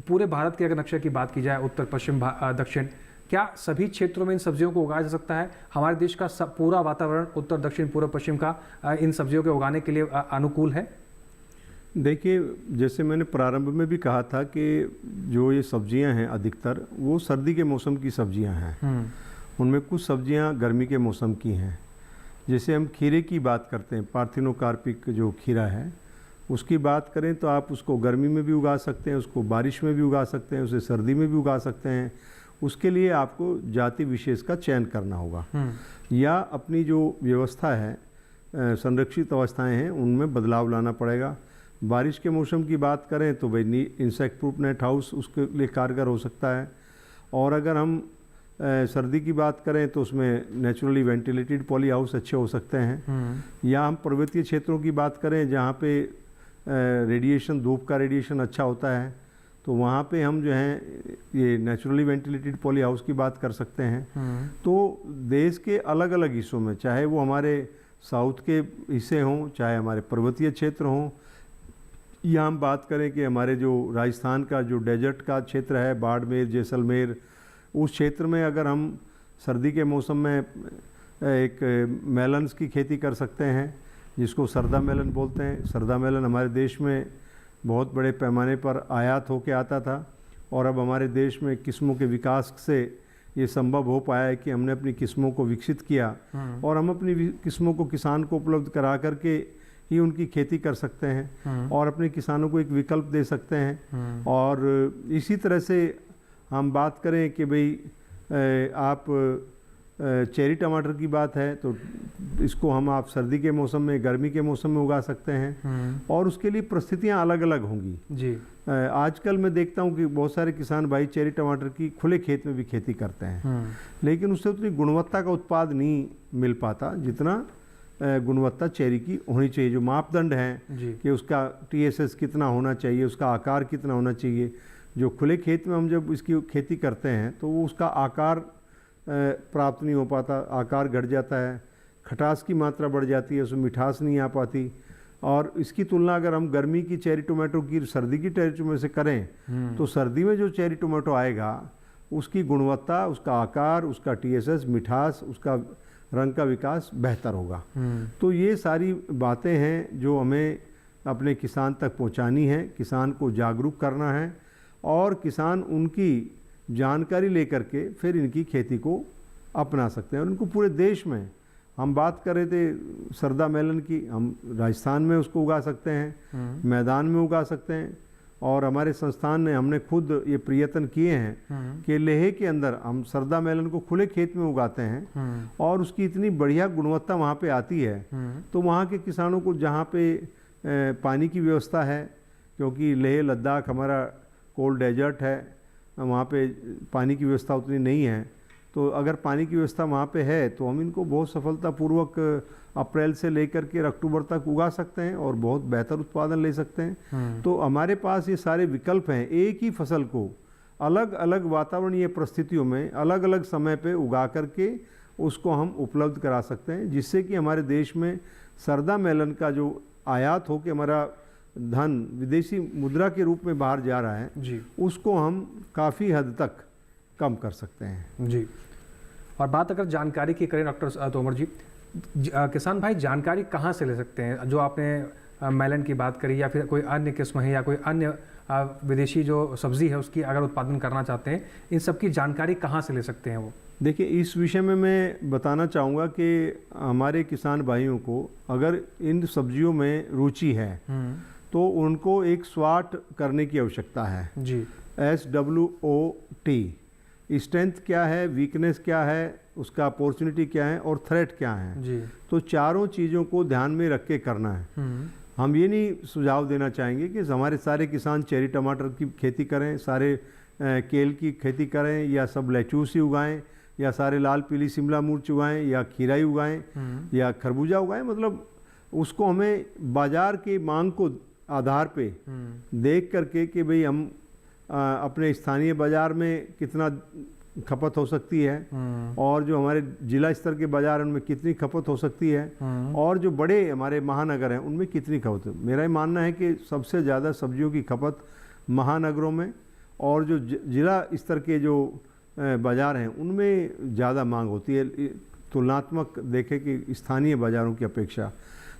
Speaker 2: पूरे भारत के अगर नक्शे की बात की जाए, उत्तर पश्चिम दक्षिण, क्या सभी क्षेत्रों में इन सब्जियों को उगाया जा सकता है? हमारे देश का पूरा वातावरण उत्तर दक्षिण पूर्व पश्चिम का इन सब्जियों के उगाने के लिए अनुकूल है?
Speaker 3: देखिए, जैसे मैंने प्रारंभ में भी कहा था कि जो ये सब्जियां हैं अधिकतर वो सर्दी के मौसम की सब्जियां हैं। उनमें कुछ सब्जियां गर्मी के मौसम की हैं। जैसे हम खीरे की बात करते हैं, पार्थिनोकार्पिक जो खीरा है उसकी बात करें तो आप उसको गर्मी में भी उगा सकते हैं, उसको बारिश में भी उगा सकते हैं, उसे सर्दी में भी उगा सकते हैं। उसके लिए आपको जाति विशेष का चयन करना होगा या अपनी जो व्यवस्था है, संरक्षित अवस्थाएँ हैं, उनमें बदलाव लाना पड़ेगा। बारिश के मौसम की बात करें तो भाई इंसेक्ट प्रूफ नेट हाउस उसके लिए कारगर हो सकता है। और अगर हम सर्दी की बात करें तो उसमें नेचुरली वेंटिलेटेड पॉली हाउस अच्छे हो सकते हैं। या हम पर्वतीय क्षेत्रों की बात करें जहाँ पे रेडिएशन, धूप का रेडिएशन अच्छा होता है, तो वहाँ पे हम जो हैं ये नेचुरली वेंटिलेटेड पॉली हाउस की बात कर सकते हैं। तो देश के अलग अलग हिस्सों में, चाहे वो हमारे साउथ के हिस्से हों, चाहे हमारे पर्वतीय क्षेत्र हों, या हम बात करें कि हमारे जो राजस्थान का जो डेजर्ट का क्षेत्र है, बाड़मेर, जैसलमेर, उस क्षेत्र में अगर हम सर्दी के मौसम में एक मेलन्स की खेती कर सकते हैं जिसको सरदा मेलन बोलते हैं। सरदा मेलन हमारे देश में बहुत बड़े पैमाने पर आयात होके आता था और अब हमारे देश में किस्मों के विकास से ये संभव हो पाया है कि हमने अपनी किस्मों को विकसित किया और हम अपनी किस्मों को किसान को उपलब्ध करा करके ही उनकी खेती कर सकते हैं और अपने किसानों को एक विकल्प दे सकते हैं। और इसी तरह से हम बात करें कि भाई आप चेरी टमाटर की बात है तो इसको हम आप सर्दी के मौसम में, गर्मी के मौसम में उगा सकते हैं और उसके लिए परिस्थितियां अलग अलग होंगी जी। आजकल मैं देखता हूं कि बहुत सारे किसान भाई चेरी टमाटर की खुले खेत में भी खेती करते हैं, लेकिन उससे उतनी गुणवत्ता का उत्पाद नहीं मिल पाता जितना गुणवत्ता चेरी की होनी चाहिए। जो मापदंड हैं कि उसका TSS कितना होना चाहिए, उसका आकार कितना होना चाहिए, जो खुले खेत में हम जब इसकी खेती करते हैं तो वो उसका आकार प्राप्त नहीं हो पाता, आकार घट जाता है, खटास की मात्रा बढ़ जाती है, उसमें मिठास नहीं आ पाती। और इसकी तुलना अगर हम गर्मी की चेरी टोमेटो की सर्दी की चेरी टोमेटो से करें तो सर्दी में जो चेरी टोमेटो आएगा उसकी गुणवत्ता, उसका आकार, उसका TSS, मिठास, उसका रंग का विकास बेहतर होगा। तो ये सारी बातें हैं जो हमें अपने किसान तक पहुंचानी है, किसान को जागरूक करना है और किसान उनकी जानकारी लेकर के फिर इनकी खेती को अपना सकते हैं। और इनको पूरे देश में, हम बात कर रहे थे सरदा मेलन की, हम राजस्थान में उसको उगा सकते हैं, मैदान में उगा सकते हैं और हमारे संस्थान ने, हमने खुद ये प्रयत्न किए हैं कि लेह के अंदर हम सरदा मेलन को खुले खेत में उगाते हैं और उसकी इतनी बढ़िया गुणवत्ता वहाँ पे आती है। तो वहाँ के किसानों को, जहाँ पे पानी की व्यवस्था है, क्योंकि लेह लद्दाख हमारा कोल्ड डेजर्ट है, वहाँ पे पानी की व्यवस्था उतनी नहीं है, तो अगर पानी की व्यवस्था वहाँ पे है तो हम इनको बहुत सफलतापूर्वक अप्रैल से लेकर के अक्टूबर तक उगा सकते हैं और बहुत बेहतर उत्पादन ले सकते हैं। तो हमारे पास ये सारे विकल्प हैं, एक ही फसल को अलग अलग वातावरणीय परिस्थितियों में अलग अलग समय पे उगा करके उसको हम उपलब्ध करा सकते हैं, जिससे कि हमारे देश में सरदा मेलन का जो आयात हो कि हमारा धन विदेशी मुद्रा के रूप में बाहर जा रहा है
Speaker 2: जी,
Speaker 3: उसको हम काफ़ी हद तक कम कर सकते हैं।
Speaker 2: जी। और बात अगर जानकारी की करें डॉक्टर तोमर जी, किसान भाई जानकारी कहाँ से ले सकते हैं? जो आपने मेलन की बात करी या फिर कोई अन्य किस्म है या कोई अन्य विदेशी जो सब्जी है उसकी अगर उत्पादन करना चाहते हैं, इन सब की जानकारी कहाँ से ले सकते हैं वो?
Speaker 3: देखिए, इस विषय में मैं बताना चाहूँगा कि हमारे किसान भाइयों को अगर इन सब्जियों में रुचि है तो उनको एक स्वाट करने की आवश्यकता है
Speaker 2: जी।
Speaker 3: SWOT, स्ट्रेंथ क्या है, वीकनेस क्या है, उसका अपॉर्चुनिटी क्या है और थ्रेट क्या है
Speaker 2: जी।
Speaker 3: तो चारों चीज़ों को ध्यान में रख के करना है। हम ये नहीं सुझाव देना चाहेंगे कि हमारे सारे किसान चेरी टमाटर की खेती करें, सारे केल की खेती करें या सब लेचूस ही उगाएं या सारे लाल पीली शिमला मिर्च उगाएं या खीरा ही उगाएं या खरबूजा उगाएं। मतलब उसको हमें बाजार की मांग को आधार पे देख करके कि भाई हम अपने स्थानीय बाजार में कितना खपत हो सकती है और जो हमारे जिला स्तर के बाजार उनमें कितनी खपत हो सकती है और जो बड़े हमारे महानगर हैं उनमें कितनी खपत है। मेरा ये मानना है कि सबसे ज़्यादा सब्जियों की खपत महानगरों में और जो जिला स्तर के जो बाज़ार हैं उनमें ज़्यादा मांग होती है तुलनात्मक देखें कि स्थानीय बाज़ारों की अपेक्षा।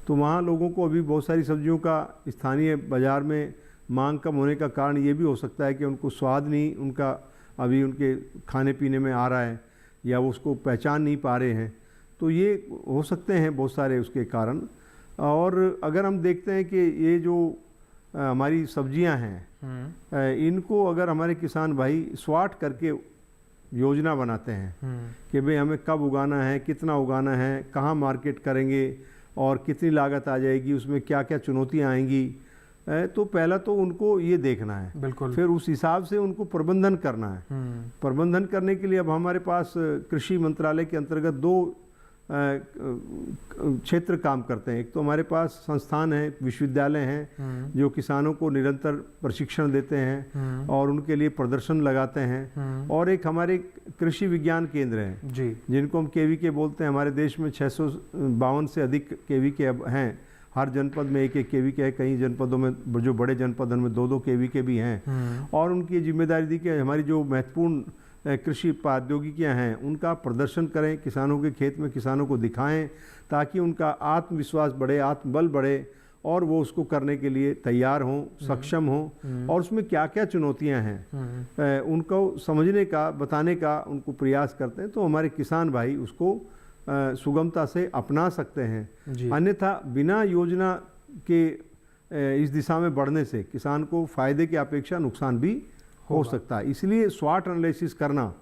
Speaker 3: तो वहाँ लोगों को अभी बहुत सारी सब्जियों का स्थानीय बाज़ार में मांग कम होने का कारण ये भी हो सकता है कि उनको स्वाद नहीं उनका अभी उनके खाने पीने में आ रहा है या वो उसको पहचान नहीं पा रहे हैं। तो ये हो सकते हैं बहुत सारे उसके कारण। और अगर हम देखते हैं कि ये जो हमारी सब्जियां हैं इनको अगर हमारे किसान भाई स्वाट करके योजना बनाते हैं कि भाई हमें कब उगाना है, कितना उगाना है, कहाँ मार्केट करेंगे और कितनी लागत आ जाएगी, उसमें क्या क्या चुनौतियाँ आएंगी, तो पहला तो उनको ये देखना है।
Speaker 2: बिल्कुल।
Speaker 3: फिर उस हिसाब से उनको प्रबंधन करना है। प्रबंधन करने के लिए अब हमारे पास कृषि मंत्रालय के अंतर्गत दो क्षेत्र काम करते हैं। एक तो हमारे पास संस्थान है, विश्वविद्यालय हैं जो किसानों को निरंतर प्रशिक्षण देते हैं और उनके लिए प्रदर्शन लगाते हैं। और एक हमारे कृषि विज्ञान केंद्र हैं
Speaker 2: जी, जिनको
Speaker 3: हम KVK बोलते हैं। हमारे देश में 652 से अधिक KVK अब हैं। हर जनपद में एक एक KVK है, कई जनपदों में जो बड़े जनपद उनमें 2-2 KVK भी हैं। और उनकी जिम्मेदारी दी कि हमारी जो महत्वपूर्ण कृषि प्रौद्योगिकियाँ हैं उनका प्रदर्शन करें, किसानों के खेत में किसानों को दिखाएं ताकि उनका आत्मविश्वास बढ़े, आत्मबल बढ़े और वो उसको करने के लिए तैयार हों, सक्षम हों। और उसमें क्या क्या चुनौतियां हैं उनको समझने का, बताने का उनको प्रयास करते हैं। तो हमारे किसान भाई उसको सुगमता से अपना सकते हैं। अन्यथा बिना योजना के इस दिशा में बढ़ने से किसान को फायदे की अपेक्षा नुकसान भी हो सकता है। इसलिए स्वाट एनालिसिस करना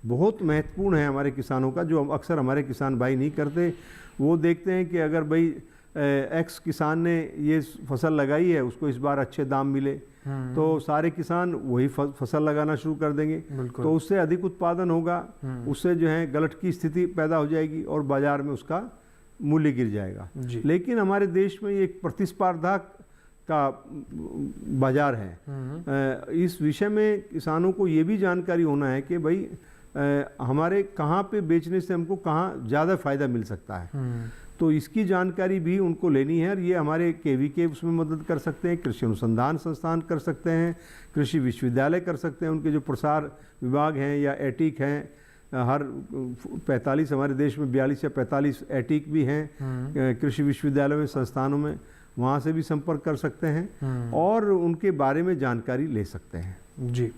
Speaker 3: बहुत महत्वपूर्ण है हमारे किसानों का, जो अक्सर हमारे किसान भाई नहीं करते। वो देखते हैं कि अगर भाई एक्स किसान ने ये फसल लगाई है, उसको इस बार अच्छे दाम मिले तो सारे किसान वही फसल लगाना शुरू कर देंगे, तो उससे अधिक उत्पादन होगा, उससे जो है गलत की स्थिति पैदा हो जाएगी और बाजार में उसका मूल्य गिर जाएगा। लेकिन हमारे देश में एक प्रतिस्पर्धा का बाजार है। इस विषय में किसानों को ये भी जानकारी होना है कि भाई हमारे कहाँ पे बेचने से हमको कहाँ ज़्यादा फायदा मिल सकता है। तो इसकी जानकारी भी उनको लेनी है और ये हमारे KVK उसमें मदद कर सकते हैं, कृषि अनुसंधान संस्थान कर सकते हैं, कृषि विश्वविद्यालय कर सकते हैं, उनके जो प्रसार विभाग हैं या एटिक हैं, हर 45 हमारे देश में 42 या 45 एटिक भी हैं कृषि विश्वविद्यालयों में, संस्थानों में, वहाँ से भी संपर्क कर सकते हैं और उनके बारे में जानकारी ले सकते हैं।
Speaker 2: जी,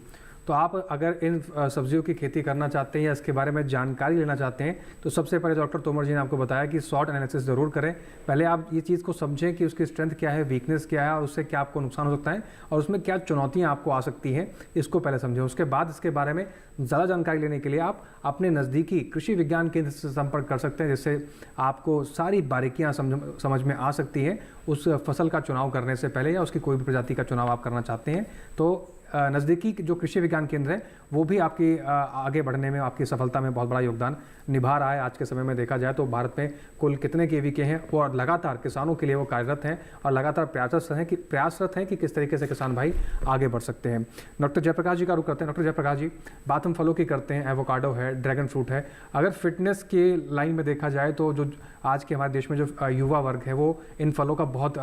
Speaker 2: तो आप अगर इन सब्जियों की खेती करना चाहते हैं या इसके बारे में जानकारी लेना चाहते हैं तो सबसे पहले डॉक्टर तोमर जी ने आपको बताया कि SWOT एनालिसिस ज़रूर करें। पहले आप ये चीज़ को समझें कि उसकी स्ट्रेंथ क्या है, वीकनेस क्या है और उससे क्या आपको नुकसान हो सकता है और उसमें क्या चुनौतियाँ आपको आ सकती हैं, इसको पहले समझें। उसके बाद इसके बारे में ज़्यादा जानकारी लेने के लिए आप अपने नज़दीकी कृषि विज्ञान केंद्र से संपर्क कर सकते हैं, जिससे आपको सारी बारीकियाँ समझ में आ सकती हैं। उस फसल का चुनाव करने से पहले या उसकी कोई भी प्रजाति का चुनाव आप करना चाहते हैं तो नज़दीकी जो कृषि विज्ञान केंद्र है वो भी आपकी आगे बढ़ने में, आपकी सफलता में बहुत बड़ा योगदान निभा रहा है। आज के समय में देखा जाए तो भारत में कुल कितने KVK हैं, वो लगातार किसानों के लिए वो कार्यरत हैं और लगातार प्रयासरत हैं कि किस तरीके से किसान भाई आगे बढ़ सकते हैं। डॉक्टर जयप्रकाश जी का रुख करते हैं। डॉक्टर जयप्रकाश जी, बात हम फलों की करते हैं, एवोकाडो है, ड्रैगन फ्रूट है। अगर फिटनेस के लाइन में देखा जाए तो जो आज के हमारे देश में जो युवा वर्ग है वो इन फलों का बहुत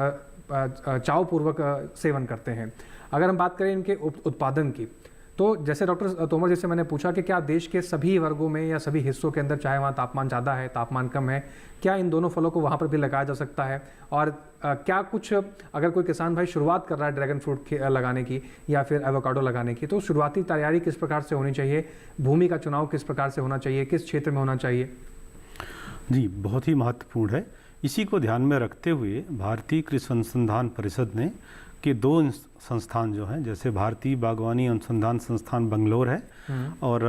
Speaker 2: चावपूर्वक सेवन करते हैं। अगर हम बात करें इनके उत्पादन की, तो जैसे डॉक्टर तोमर जी से मैंने पूछा कि क्या देश के सभी वर्गों में या सभी हिस्सों के अंदर, चाहे वहाँ तापमान ज़्यादा है, तापमान कम है, क्या इन दोनों फलों को वहाँ पर भी लगाया जा सकता है? और क्या कुछ अगर कोई किसान भाई शुरुआत कर रहा है ड्रैगन फ्रूट लगाने की या फिर एवोकाडो लगाने की, तो शुरुआती तैयारी किस प्रकार से होनी चाहिए? भूमि का चुनाव किस प्रकार से होना चाहिए? किस क्षेत्र में होना चाहिए?
Speaker 4: जी, बहुत ही महत्वपूर्ण है। इसी को ध्यान में रखते हुए भारतीय कृषि अनुसंधान परिषद ने के 2 संस्थान जो हैं, जैसे भारतीय बागवानी अनुसंधान संस्थान बंगलोर है और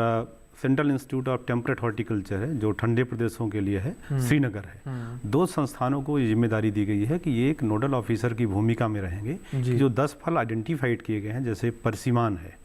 Speaker 4: central institute of temperate horticulture है जो ठंडे प्रदेशों के लिए है, श्रीनगर है। 2 संस्थानों को ये जिम्मेदारी दी गई है कि ये एक नोडल ऑफिसर की भूमिका में रहेंगे कि जो 10 फल आइडेंटिफाइड किए गए हैं, जैसे परसिमान है,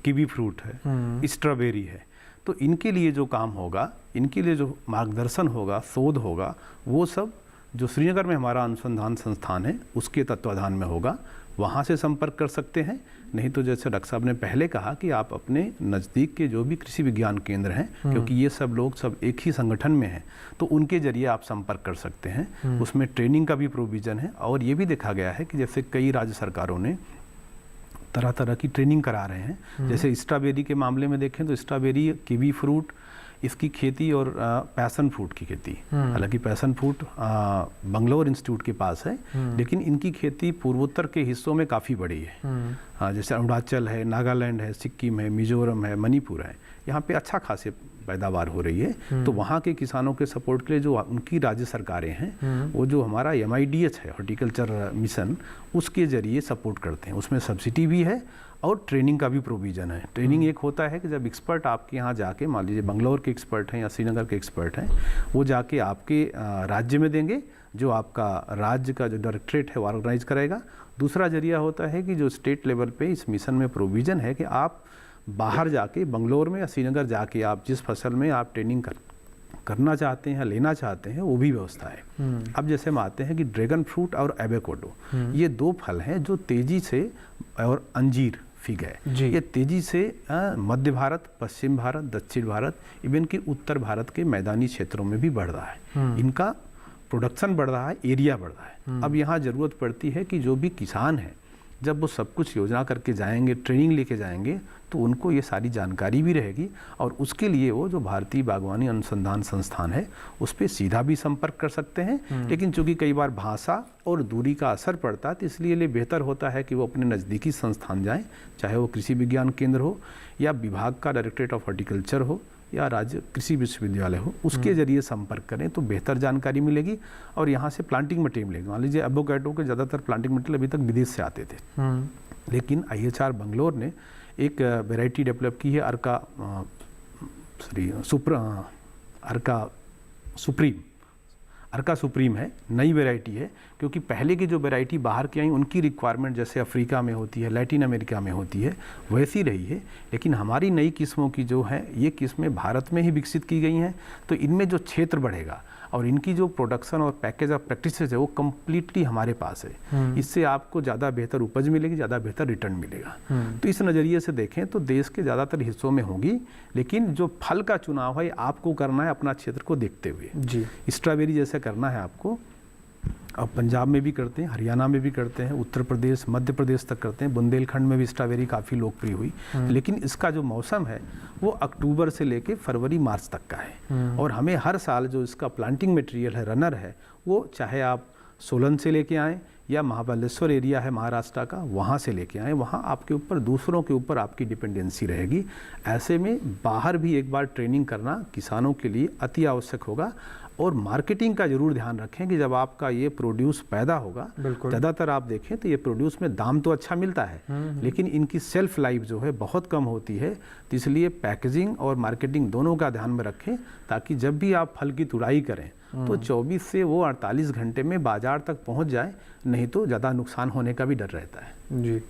Speaker 4: कीवी फ्रूट है, स्ट्रॉबेरी है, तो इनके लिए जो काम होगा, इनके लिए जो मार्गदर्शन होगा, शोध होगा, वो सब जो श्रीनगर में हमारा अनुसंधान संस्थान है उसके तत्वाधान में होगा। वहाँ से संपर्क कर सकते हैं, नहीं तो जैसे डॉक्टर साहब ने पहले कहा कि आप अपने नज़दीक के जो भी कृषि विज्ञान केंद्र हैं, क्योंकि ये सब लोग सब एक ही संगठन में हैं, तो उनके जरिए आप संपर्क कर सकते हैं। उसमें ट्रेनिंग का भी प्रोविज़न है और ये भी देखा गया है कि जैसे कई राज्य सरकारों ने तरह तरह की ट्रेनिंग करा रहे हैं। जैसे स्ट्रॉबेरी के मामले में देखें तो स्ट्रॉबेरी, कीवी फ्रूट, इसकी खेती और पैसन फ्रूट की खेती, हालांकि पैसन फ्रूट बंगलोर इंस्टीट्यूट के पास है, लेकिन इनकी खेती पूर्वोत्तर के हिस्सों में काफ़ी बड़ी है। जैसे अरुणाचल है, नागालैंड है, सिक्किम है, मिजोरम है, मणिपुर है, यहाँ पे अच्छा खासे पैदावार हो रही है। तो वहाँ के किसानों के सपोर्ट के लिए जो उनकी राज्य सरकारें हैं, वो जो हमारा MIDH है, हॉर्टिकल्चर मिशन, उसके जरिए सपोर्ट करते हैं। उसमें सब्सिडी भी है और ट्रेनिंग का भी प्रोविज़न है। ट्रेनिंग एक होता है कि जब एक्सपर्ट आपके यहाँ जाके, मान लीजिए बंगलोर के एक्सपर्ट हैं या श्रीनगर के एक्सपर्ट हैं, वो जाके आपके राज्य में देंगे, जो आपका राज्य का जो डायरेक्टरेट है वो ऑर्गेनाइज करेगा। दूसरा जरिया होता है कि जो स्टेट लेवल पे इस मिशन में प्रोविज़न है कि आप बाहर जाके, बंगलोर में या श्रीनगर जाके, आप जिस फसल में आप ट्रेनिंग करना चाहते हैं या लेना चाहते हैं, वो भी व्यवस्था है। अब जैसे हम आते हैं कि ड्रैगन फ्रूट और एवोकाडो, ये 2 फल हैं जो तेज़ी से, और अंजीर, फिग है, ये तेज़ी से मध्य भारत, पश्चिम भारत, दक्षिण भारत, इवन कि उत्तर भारत के मैदानी क्षेत्रों में भी बढ़ रहा है। इनका प्रोडक्शन बढ़ रहा है, एरिया बढ़ रहा है। अब यहाँ ज़रूरत पड़ती है कि जो भी किसान हैं, जब वो सब कुछ योजना करके जाएंगे, ट्रेनिंग लेके जाएंगे, तो उनको ये सारी जानकारी भी रहेगी और उसके लिए वो जो भारतीय बागवानी अनुसंधान संस्थान है उस पर सीधा भी संपर्क कर सकते हैं। लेकिन चूंकि कई बार भाषा और दूरी का असर पड़ता है, तो इसलिए बेहतर होता है कि वो अपने नज़दीकी संस्थान जाएं, चाहे वो कृषि विज्ञान केंद्र हो या विभाग का डायरेक्टरेट ऑफ हॉर्टिकल्चर हो या राज्य कृषि विश्वविद्यालय हो, उसके जरिए संपर्क करें तो बेहतर जानकारी मिलेगी और यहाँ से प्लांटिंग मटेरियल मिलेगा। मान लीजिए एवोकाडो के ज़्यादातर प्लांटिंग मटेरियल अभी तक विदेश से आते थे, लेकिन IHR बंगलोर ने एक वैरायटी डेवलप की है, अर्का सुप्रीम है, नई वैरायटी है। क्योंकि पहले की जो वैरायटी बाहर की आई, उनकी रिक्वायरमेंट जैसे अफ्रीका में होती है, लैटिन अमेरिका में होती है, वैसी रही है। लेकिन हमारी नई किस्मों की जो है, ये किस्में भारत में ही विकसित की गई हैं, तो इनमें जो क्षेत्र बढ़ेगा और इनकी जो प्रोडक्शन और पैकेज ऑफ प्रैक्टिसेस है वो कम्प्लीटली हमारे पास है। इससे आपको ज़्यादा बेहतर उपज मिलेगी, ज़्यादा बेहतर रिटर्न मिलेगा। तो इस नज़रिए से देखें तो देश के ज़्यादातर हिस्सों में होगी, लेकिन जो फल का चुनाव है आपको करना है अपना क्षेत्र को देखते हुए। जी, स्ट्रॉबेरी जैसे करना है आपको, अब पंजाब में भी करते हैं, हरियाणा में भी करते हैं, उत्तर प्रदेश, मध्य प्रदेश तक करते हैं, बुंदेलखंड में भी स्ट्रॉबेरी काफ़ी लोकप्रिय हुई। लेकिन इसका जो मौसम है वो अक्टूबर से लेके फरवरी मार्च तक का है। और हमें हर साल जो इसका प्लांटिंग मटेरियल है, रनर है, वो चाहे आप सोलन से लेके आएँ या महाबलेश्वर एरिया है महाराष्ट्र का, वहाँ से लेके आएँ, वहाँ आपके ऊपर, दूसरों के ऊपर आपकी डिपेंडेंसी रहेगी। ऐसे में बाहर भी एक बार ट्रेनिंग करना किसानों के लिए अति आवश्यक होगा। और मार्केटिंग का जरूर ध्यान रखें कि जब आपका ये प्रोड्यूस पैदा होगा, ज़्यादातर आप देखें तो ये प्रोड्यूस में दाम तो अच्छा मिलता है, लेकिन इनकी सेल्फ लाइफ जो है बहुत कम होती है। तो इसलिए पैकेजिंग और मार्केटिंग दोनों का ध्यान में रखें, ताकि जब भी आप फल की तुड़ाई करें तो 24 से वो 48 घंटे में बाजार तक पहुंच जाए, नहीं तो ज़्यादा नुकसान होने का भी डर रहता है। जी,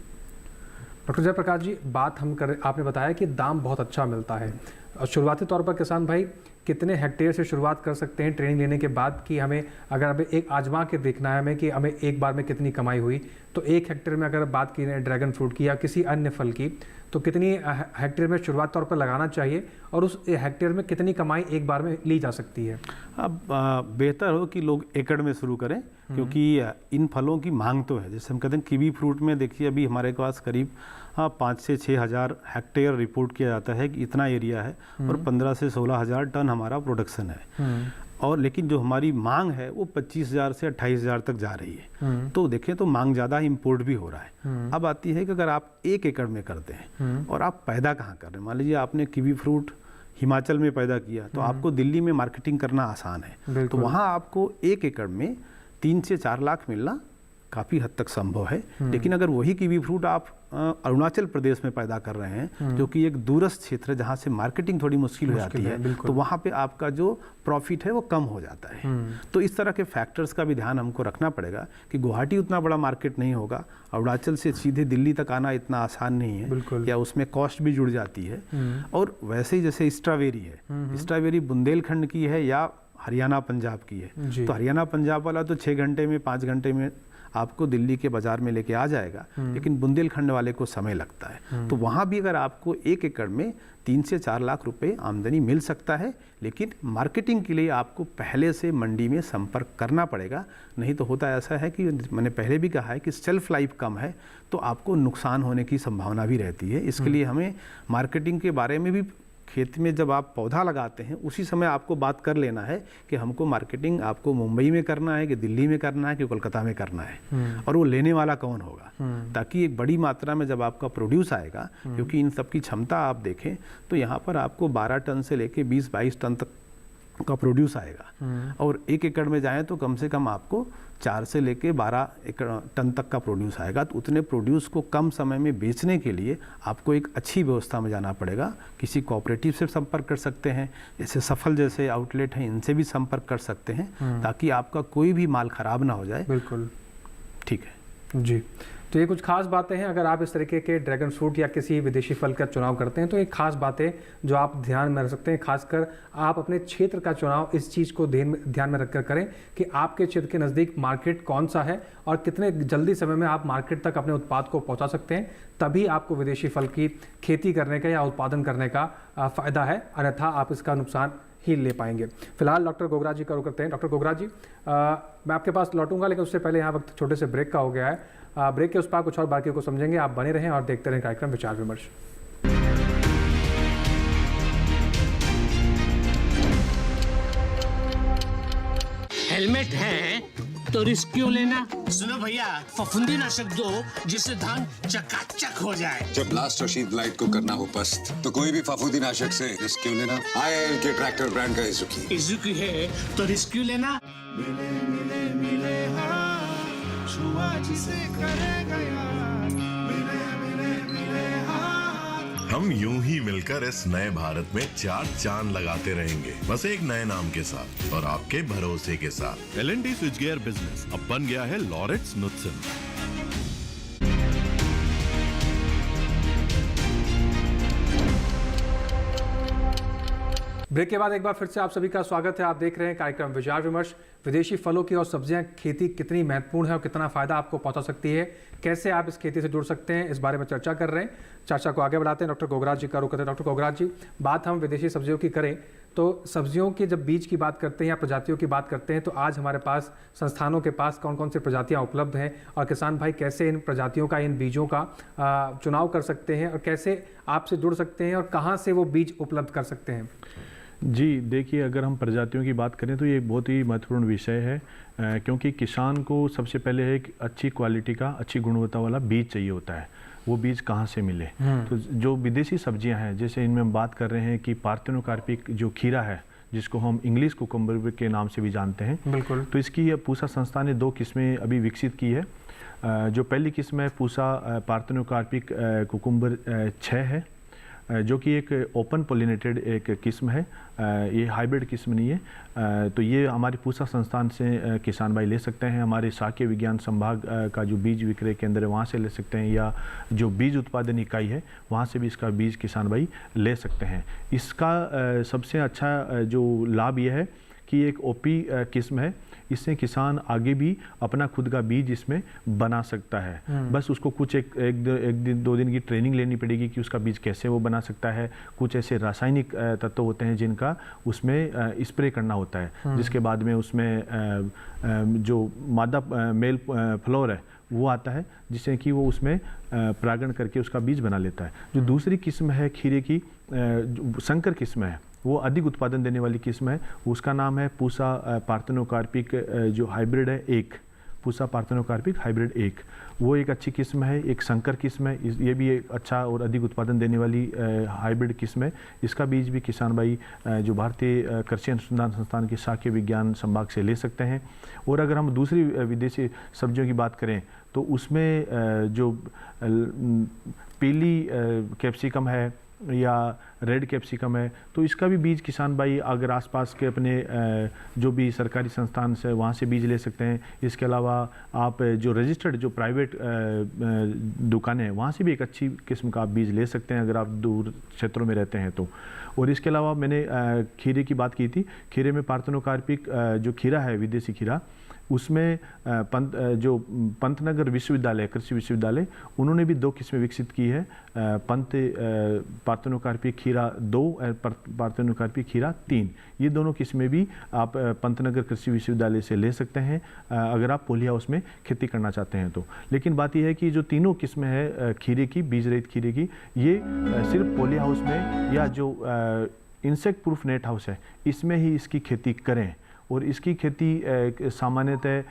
Speaker 2: डॉक्टर जयप्रकाश जी, बात हम करें, आपने बताया कि दाम बहुत अच्छा मिलता है और शुरुआती तौर पर किसान भाई कितने हेक्टेयर से शुरुआत कर सकते हैं ट्रेनिंग लेने के बाद, कि हमें अगर हमें एक आजमा के देखना है हमें कि हमें एक बार में कितनी कमाई हुई, तो 1 हेक्टेयर में अगर बात की जाए ड्रैगन फ्रूट की या किसी अन्य फल की, तो कितनी हेक्टेयर में शुरुआत तौर पर लगाना चाहिए और उस हेक्टेयर में कितनी कमाई एक बार में ली जा सकती है?
Speaker 4: अब बेहतर हो कि लोग एकड़ में शुरू करें, क्योंकि इन फलों की मांग तो है। जैसे हम कहते हैं कीवी फ्रूट में देखिए अभी हमारे पास करीब 5 से 6 हज़ार हेक्टेयर रिपोर्ट किया जाता है कि इतना एरिया है और 15 से 16 हज़ार टन हमारा प्रोडक्शन है। और लेकिन जो हमारी मांग है वो 25,000 से 28,000 तक जा रही है। तो देखें तो मांग ज़्यादा इंपोर्ट भी हो रहा है। अब आती है कि अगर आप 1 एकड़ में करते हैं और आप पैदा कहाँ कर रहे हैं, मान लीजिए आपने कीवी फ्रूट हिमाचल में पैदा किया तो आपको दिल्ली में मार्केटिंग करना आसान है, तो वहाँ आपको 1 एकड़ में 3 से 4 लाख मिलना काफ़ी हद तक संभव है। लेकिन अगर वही कीवी फ्रूट आप अरुणाचल प्रदेश में पैदा कर रहे हैं, जो कि एक दूरस्थ क्षेत्र है जहाँ से मार्केटिंग थोड़ी मुश्किल हो जाती है, तो वहाँ पे आपका जो प्रॉफिट है वो कम हो जाता है। तो इस तरह के फैक्टर्स का भी ध्यान हमको रखना पड़ेगा कि गुवाहाटी उतना बड़ा मार्केट नहीं होगा, अरुणाचल से सीधे दिल्ली तक आना इतना आसान नहीं है, या उसमें कॉस्ट भी जुड़ जाती है। और वैसे ही जैसे स्ट्रॉबेरी है, स्ट्रॉबेरी बुंदेलखंड की है या हरियाणा पंजाब की है, तो हरियाणा पंजाब वाला तो 6 घंटे में 5 घंटे में आपको दिल्ली के बाजार में लेके आ जाएगा, लेकिन बुंदेलखंड वाले को समय लगता है। तो वहाँ भी अगर आपको 1 एकड़ में 3 से 4 लाख रुपए आमदनी मिल सकता है, लेकिन मार्केटिंग के लिए आपको पहले से मंडी में संपर्क करना पड़ेगा। नहीं तो होता ऐसा है कि मैंने पहले भी कहा है कि शेल्फ लाइफ कम है, तो आपको नुकसान होने की संभावना भी रहती है। इसके लिए हमें मार्केटिंग के बारे में भी खेत में जब आप पौधा लगाते हैं उसी समय आपको बात कर लेना है कि हमको मार्केटिंग आपको मुंबई में करना है कि दिल्ली में करना है कि कोलकाता में करना है, और वो लेने वाला कौन होगा, ताकि एक बड़ी मात्रा में जब आपका प्रोड्यूस आएगा, क्योंकि इन सब की क्षमता आप देखें तो यहाँ पर आपको 12 टन से लेके 20-22 टन तक का प्रोड्यूस आएगा, और 1 एकड़ में जाएं तो कम से कम आपको 4 से लेके 12 टन तक का प्रोड्यूस आएगा। तो उतने प्रोड्यूस को कम समय में बेचने के लिए आपको एक अच्छी व्यवस्था में जाना पड़ेगा। किसी कोऑपरेटिव से संपर्क कर सकते हैं, जैसे सफल जैसे आउटलेट हैं, इनसे भी संपर्क कर सकते हैं, ताकि आपका कोई भी माल खराब ना हो जाए।
Speaker 2: बिल्कुल
Speaker 4: ठीक है
Speaker 2: जी। तो ये कुछ खास बातें हैं, अगर आप इस तरीके के ड्रैगन फ्रूट या किसी विदेशी फल का चुनाव करते हैं तो एक खास बातें जो आप ध्यान में रख सकते हैं, खासकर आप अपने क्षेत्र का चुनाव इस चीज़ को ध्यान में रखकर करें कि आपके क्षेत्र के नज़दीक मार्केट कौन सा है और कितने जल्दी समय में आप मार्केट तक अपने उत्पाद को पहुँचा सकते हैं, तभी आपको विदेशी फल की खेती करने का या उत्पादन करने का फ़ायदा है, अन्यथा आप इसका नुकसान ही ले पाएंगे। फिलहाल डॉक्टर गोगरा जी का रुख करते हैं। डॉक्टर गोगरा जी, मैं आपके पास लौटूंगा, लेकिन उससे पहले यहाँ वक्त छोटे से ब्रेक का हो गया है। ब्रेक के उस पार कुछ और बाकी को समझेंगे। आप बने रहें और देखते रहें कार्यक्रम विचार विमर्श।
Speaker 12: हेलमेट है तो रिस्क क्यों लेना? सुनो भैया, फफूंदी नाशक दो जिससे धान चकाचक हो जाए।
Speaker 13: जब लास्ट रशीद लाइट को करना हो पस्त, तो कोई भी फफूंदी नाशक से रिस्क क्यों लेना? IIL के ट्रैक्टर ब्रांड का इजुकी
Speaker 12: है तो रिस्क क्यों लेना?
Speaker 6: मिले मिले मिले हाँ, छुआ जिसे करेगा यार, मिले मिले मिले हाँ।
Speaker 7: हम यूं ही मिलकर इस नए भारत में 4 चांद लगाते रहेंगे, बस एक नए नाम के साथ और आपके भरोसे के साथ।
Speaker 14: L&T स्विच गियर बिजनेस अब बन गया है लॉरेट्स नुत्सन।
Speaker 2: ब्रेक के बाद एक बार फिर से आप सभी का स्वागत है। आप देख रहे हैं कार्यक्रम विचार विमर्श। विदेशी फलों की और सब्जियां खेती कितनी महत्वपूर्ण है और कितना फायदा आपको पहुंचा सकती है, कैसे आप इस खेती से जुड़ सकते हैं, इस बारे में चर्चा कर रहे हैं। चर्चा को आगे बढ़ाते हैं। डॉक्टर गोगराज जी का रुख करते हैं। डॉक्टर गोगराज जी, बात हम विदेशी सब्जियों की करें तो सब्जियों के जब बीज की बात करते हैं या प्रजातियों की बात करते हैं, तो आज हमारे पास संस्थानों के पास कौन कौन सी प्रजातियाँ उपलब्ध हैं और किसान भाई कैसे इन प्रजातियों का, इन बीजों का चुनाव कर सकते हैं और कैसे आपसे जुड़ सकते हैं और कहाँ से वो बीज उपलब्ध कर सकते हैं?
Speaker 5: जी देखिए, अगर हम प्रजातियों की बात करें तो ये बहुत ही महत्वपूर्ण विषय है, क्योंकि किसान को सबसे पहले एक अच्छी क्वालिटी का, अच्छी गुणवत्ता वाला बीज चाहिए होता है। वो बीज कहाँ से मिले? तो जो विदेशी सब्जियां हैं, जैसे इनमें हम बात कर रहे हैं कि पार्थेनोकार्पिक जो खीरा है, जिसको हम इंग्लिश कुकुम्बर के नाम से भी जानते हैं,
Speaker 2: बिल्कुल,
Speaker 5: तो इसकी पूसा संस्था ने 2 किस्में अभी विकसित की है। जो पहली किस्म है पूसा पार्थेनोकार्पिक कुकुम्बर 6 है, जो कि एक ओपन पोलिनेटेड एक किस्म है, ये हाइब्रिड किस्म नहीं है। तो ये हमारे पूसा संस्थान से किसान भाई ले सकते हैं, हमारे शाकीय विज्ञान संभाग का जो बीज विक्रय केंद्र है वहाँ से ले सकते हैं, या जो बीज उत्पादन इकाई है वहाँ से भी इसका बीज किसान भाई ले सकते हैं। इसका सबसे अच्छा जो लाभ ये है कि एक ओपी किस्म है, इससे किसान आगे भी अपना खुद का बीज इसमें बना सकता है। बस उसको कुछ एक दिन 2 दिन की ट्रेनिंग लेनी पड़ेगी कि उसका बीज कैसे वो बना सकता है। कुछ ऐसे रासायनिक तत्व होते हैं जिनका उसमें स्प्रे करना होता है, जिसके बाद में उसमें जो मादा मेल फ्लोर है वो आता है, जिससे कि वो उसमें परागण करके उसका बीज बना लेता है। जो दूसरी किस्म है खीरे की, जो संकर किस्म है, वो अधिक उत्पादन देने वाली किस्म है, उसका नाम है पूसा पार्थेनोकार्पिक जो हाइब्रिड है 1, पूसा पार्थेनोकार्पिक हाइब्रिड 1। वो एक अच्छी किस्म है, एक संकर किस्म है। ये भी एक अच्छा और अधिक उत्पादन देने वाली हाइब्रिड किस्म है। इसका बीज भी किसान भाई जो भारतीय कृषि अनुसंधान संस्थान के शाकीय विज्ञान संभाग से ले सकते हैं। और अगर हम दूसरी विदेशी सब्जियों की बात करें तो उसमें जो पीली कैप्सिकम है या रेड कैप्सिकम है, तो इसका भी बीज किसान भाई अगर आसपास के अपने जो भी सरकारी संस्थान से वहाँ से बीज ले सकते हैं। इसके अलावा आप जो रजिस्टर्ड जो प्राइवेट दुकानें हैं वहाँ से भी एक अच्छी किस्म का आप बीज ले सकते हैं अगर आप दूर क्षेत्रों में रहते हैं तो। और इसके अलावा मैंने खीरे की बात की थी, खीरे में पार्थेनोकार्पिक जो खीरा है विदेशी खीरा, उसमें जो पंतनगर विश्वविद्यालय कृषि विश्वविद्यालय उन्होंने भी 2 किस्में विकसित की है, पार्थेनोकार्पिक खीरा 2 और पार्थेनोकार्पिक खीरा 3। ये दोनों किस्में भी आप पंतनगर कृषि विश्वविद्यालय से ले सकते हैं अगर आप पॉली हाउस में खेती करना चाहते हैं तो। लेकिन बात यह है कि जो तीनों किस्में है खीरे की, बीज रहित खीरे की, ये सिर्फ पॉली हाउस में या जो इंसेक्ट प्रूफ नेट हाउस है इसमें ही इसकी खेती करें। और इसकी खेती सामान्यतः